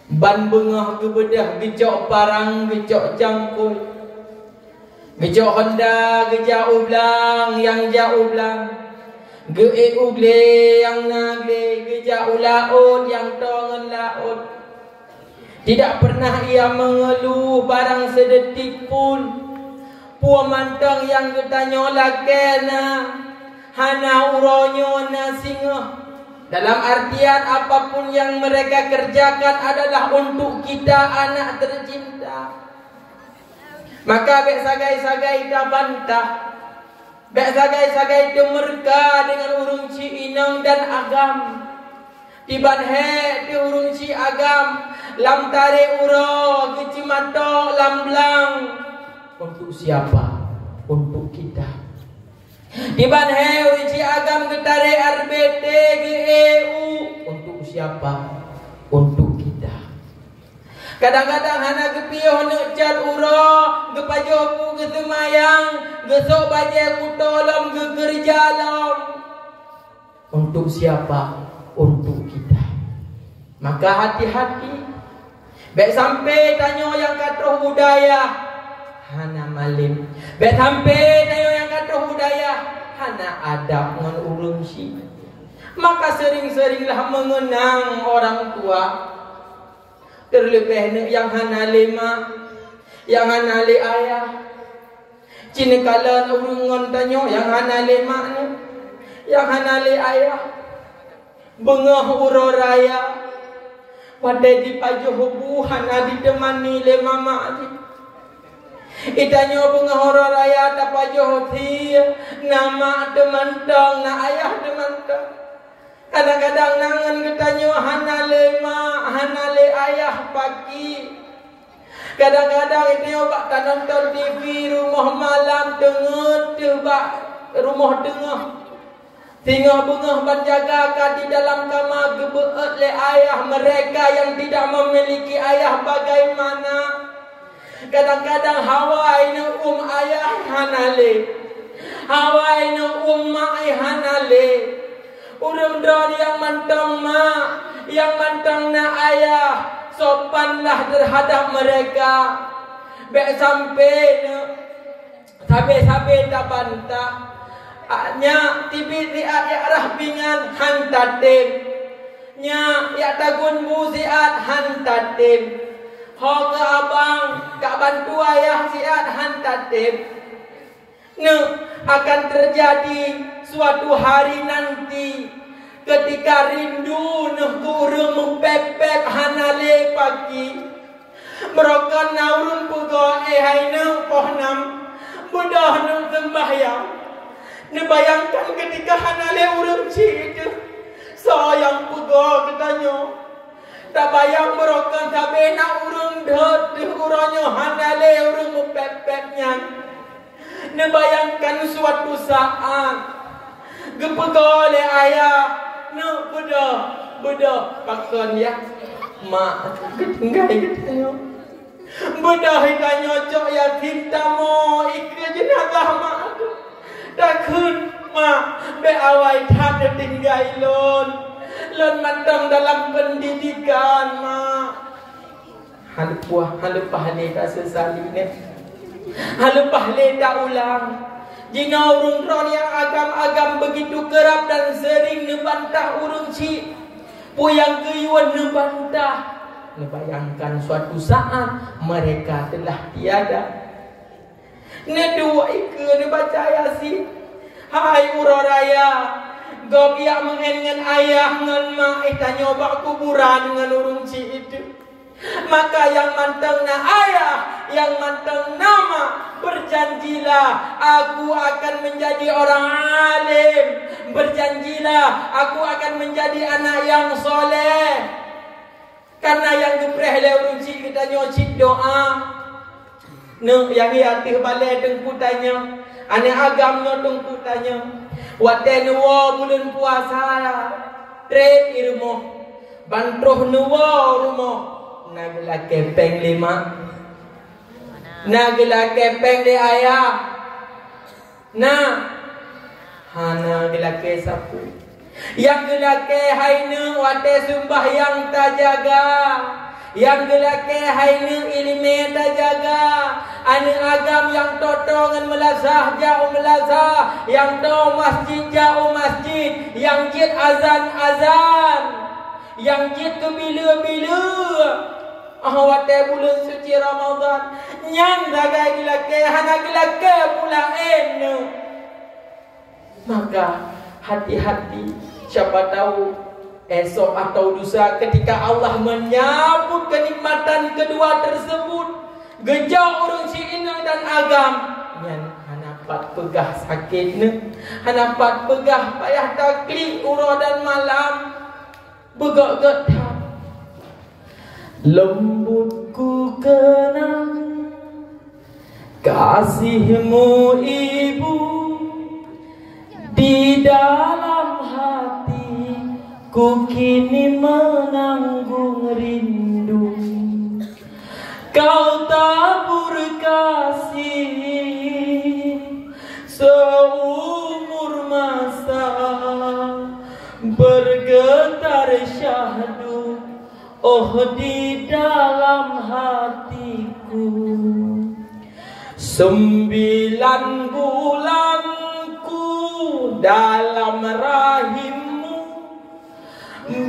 ban bengah gebedah gejok parang gejok jangkul, gejok Honda gejak ublang yang jauh ublang, ge ugle yang nagle gejak ulaut yang tongen laut. Tidak pernah ia mengeluh barang sedetik pun. Puan mantang yang getanya lakena hana uronyo na singa. Dalam artian apapun yang mereka kerjakan adalah untuk kita anak tercinta. Maka bek sagai-sagai dah bantah, bek sagai-sagai demerka dengan urung ci inang dan agam. Tiban he di urung ci agam lam tare uro keci mato lam blang. Untuk siapa? Untuk kita. Tiban he urung ci agam getare RBT GEU. Untuk siapa? Untuk kita. Kadang-kadang hana gepioh nak cat uro, gepajoh pu gesemayang, gesok baje ku tolong gegerja lom. Untuk siapa? Untuk kita. Maka hati-hati. Baik sampai tanyo yang kata budaya hana malim. Baik sampai tanyo yang kata budaya hana adab ngan urung si. Maka sering-seringlah mengenang orang tua. Terlebih yang hana lema, yang hana le ayah. Cina kala urung ngan tanyo yang hana lema ni, yang hana le ayah. Bengah uro raya wadai di pajuh hubungan adi temani le mama adi. Itanya bengah uro raya tak pajuh ti nama temantang na ayah temantang. Kadang-kadang nangan ketanya hana le ma hana le ayah pagi. Kadang-kadang itu obak nonton TV rumah malam tengah tebak rumah tengah. Tinggal bengah penjaga di dalam kamar gebeut le ayah mereka yang tidak memiliki ayah bagaimana. Kadang-kadang Hawaii nu ayah hanale. Hawaii nu mai hanale. Urang don yang mantang ma, yang mantang na ayah, sopanlah terhadap mereka. Bek sampai tak bantah. Nya tibi riat ya rahbingan hantatim. Nya ya tagun buziat hantatim. Ho ke abang kak bantu ayah siat hantatim. Akan terjadi suatu hari nanti ketika rindu kurung mempepek hanale pagi. Mereka naurun pugo hai pohnam budah sembahyang. Bayangkan ketika hanale urang ci itu sayang pugo katanya. Tak bayang mereka sampai nak urang dot uranyo hanale urang mempepeknya. Bayangkan suatu saat gepegole ayah bedah pakon ya mak ketinggal katanya. Bedah ikannya cok ya cintamu ikut jenazah mak. Takun mak be awai tak tertinggal lon mantang dalam pendidikan mak. Halepah le tak sesali ni. Halepah le tak ulang. Jika urung ron yang agam-agam begitu kerap dan sering nebantah urung ci. Puyang keyuan nebantah. Bayangkan suatu saat mereka telah tiada. Nedua ike ne baca Yasin. Hai uroraya, gobiak mengen ayah ngan mak itanya bak kuburan ngan urung ci itu. Maka yang manteng na ayah, yang manteng nama, berjanjilah aku akan menjadi orang alim. Berjanjilah aku akan menjadi anak yang soleh. Karena yang gepreh le urung ci kita nyocit doa. Yang iatih balai tengkutanya, ane agamnya tengkutanya. Waten wo bulan puasa, trep irmo, bantroh nuwo rumo, nagla kepeng lima, nagla kepeng le ayah, hana gila ke sapu. Yang gila ke haine wate sembahyang tak jaga. Yang gelake haine ilmu dah jaga. Ane agam yang totongan melazah jauh melazah. Yang to masjid jauh masjid. Yang jid azan. Yang jid ke bila-bila. Wate bulan suci Ramadan. Nyang dagai gelake hana gelake pula enu. Maka hati-hati, siapa tahu esok atau lusa ketika Allah menyambut kenikmatan kedua tersebut, gejak orang Cina dan agam, yang hanapat pegah sakit ne, hanapat pegah payah taklik urah dan malam, begak getah. Lembut ku kenang kasihmu ibu di dalam hatiku kini menanggung rindu. Kau tabur kasih seumur masa, bergetar syahdu di dalam hatiku. 9 bulanku dalam rahimmu,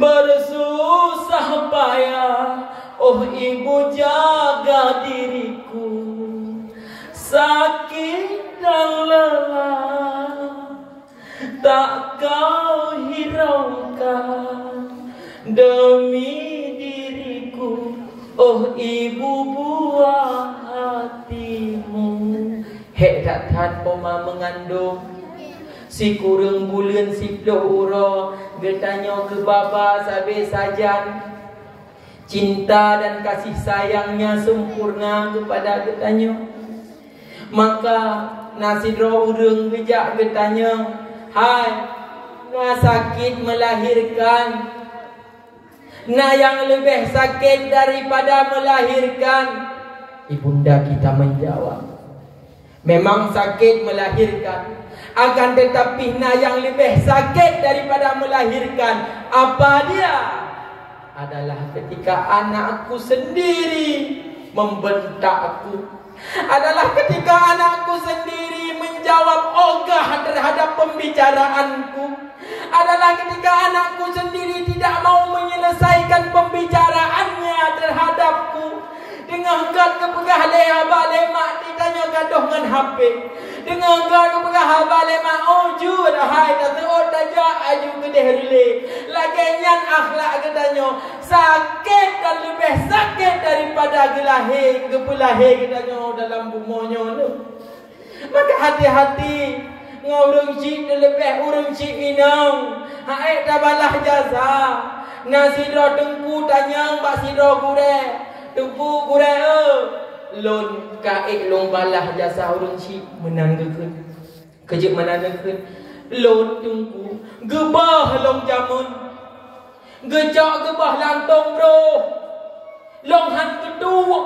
bersusah payah ibu jaga diriku. Sakit dan lelah tak kau hiraukan demi diriku, ibu buah hatimu. Hek tak poma mengandung si kurang bulan si pelura, getanya ke baba sabe sajan. Cinta dan kasih sayangnya sempurna kepada getanya. Maka nasidro urang gejak getanya, hai, na sakit melahirkan. Nah yang lebih sakit daripada melahirkan. Ibunda kita menjawab, memang sakit melahirkan, akan tetapi nah yang lebih sakit daripada melahirkan, apa dia? Adalah ketika anakku sendiri membentakku. Adalah ketika anakku sendiri menjawab ogah terhadap pembicaraanku. Adalah ketika anakku sendiri tidak mau menyelesaikan pembicaraannya terhadapku. Dengan kat kepegah leha balemak ditanya gaduh dengan HP. Dengan kat kepegah balemak oju dah hai kata daja aju kedeh rile. Lagian akhlak katanya sakit dan lebih sakit daripada gelahir kepelahir katanya dalam bumonya tu. Maka hati-hati ngurung cik lebih urung cik inang. Haik tabalah jasa. Nasidro tengku tanya mbak sidro gure. Tengku gure lon kaik long balah jasa urung cik menanggekeun. Kejep menanggekeun. Lon tengku gebah long jamun. Gejak gebah lantong bro. Long han kedua.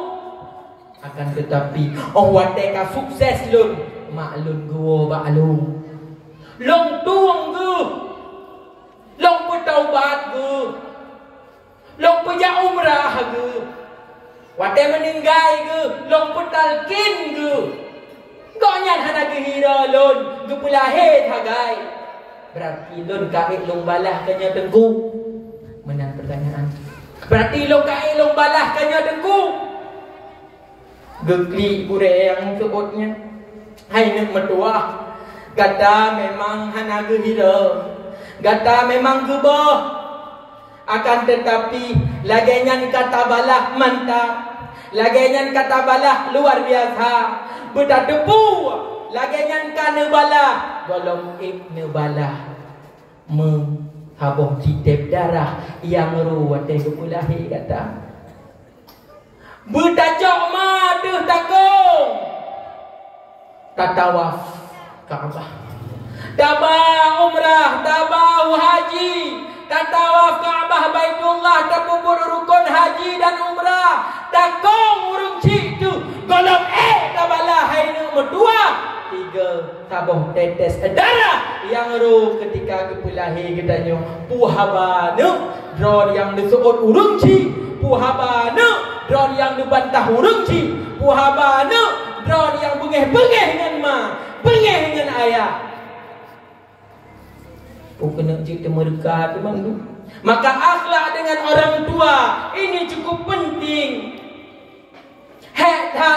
Akan tetapi wateka sukses lon. Mak lon gua bak lon. Long tuang ge. Long bertaubat ge. Long pergi umrah ge. Watai meninggal ge. Long bertalkin ge. Kau nyan hana ge hira lon. Ge pulahir hagai. Berarti lon kaik long balah kanya tengku. Menang pertanyaan. Berarti long kaik long balah kanya tengku. Gekli gure yang sebutnya. Hai nak mertua. Gata memang hana ge hira. Gata memang gebah. Akan tetapi lagenyan kata balah mantap. Lagenyan kata balah luar biasa. Bedah debu. Lagenyan kana balah golong ibnu balah menghabuh titip darah yang ruwate kepulahi kata. Bedajak maduh takung. Tatawaf Kaabah. Tabah umrah, tabah haji, tatawaf Kaabah Baitullah, takubur rukun haji dan umrah. Takong urung cik tu golong tabalah hai nombor 2. 3 tabuh tetes darah yang ru ketika kepulahi katanya puhabanu dror yang disebut urung cik puhabana drone yang dibantah hurung ci, puhabana drone yang bengeh-bengeh dengan ma, bengeh dengan ayah. Kena cerita mereka tu bang tu. Maka akhlak dengan orang tua ini cukup penting. Heta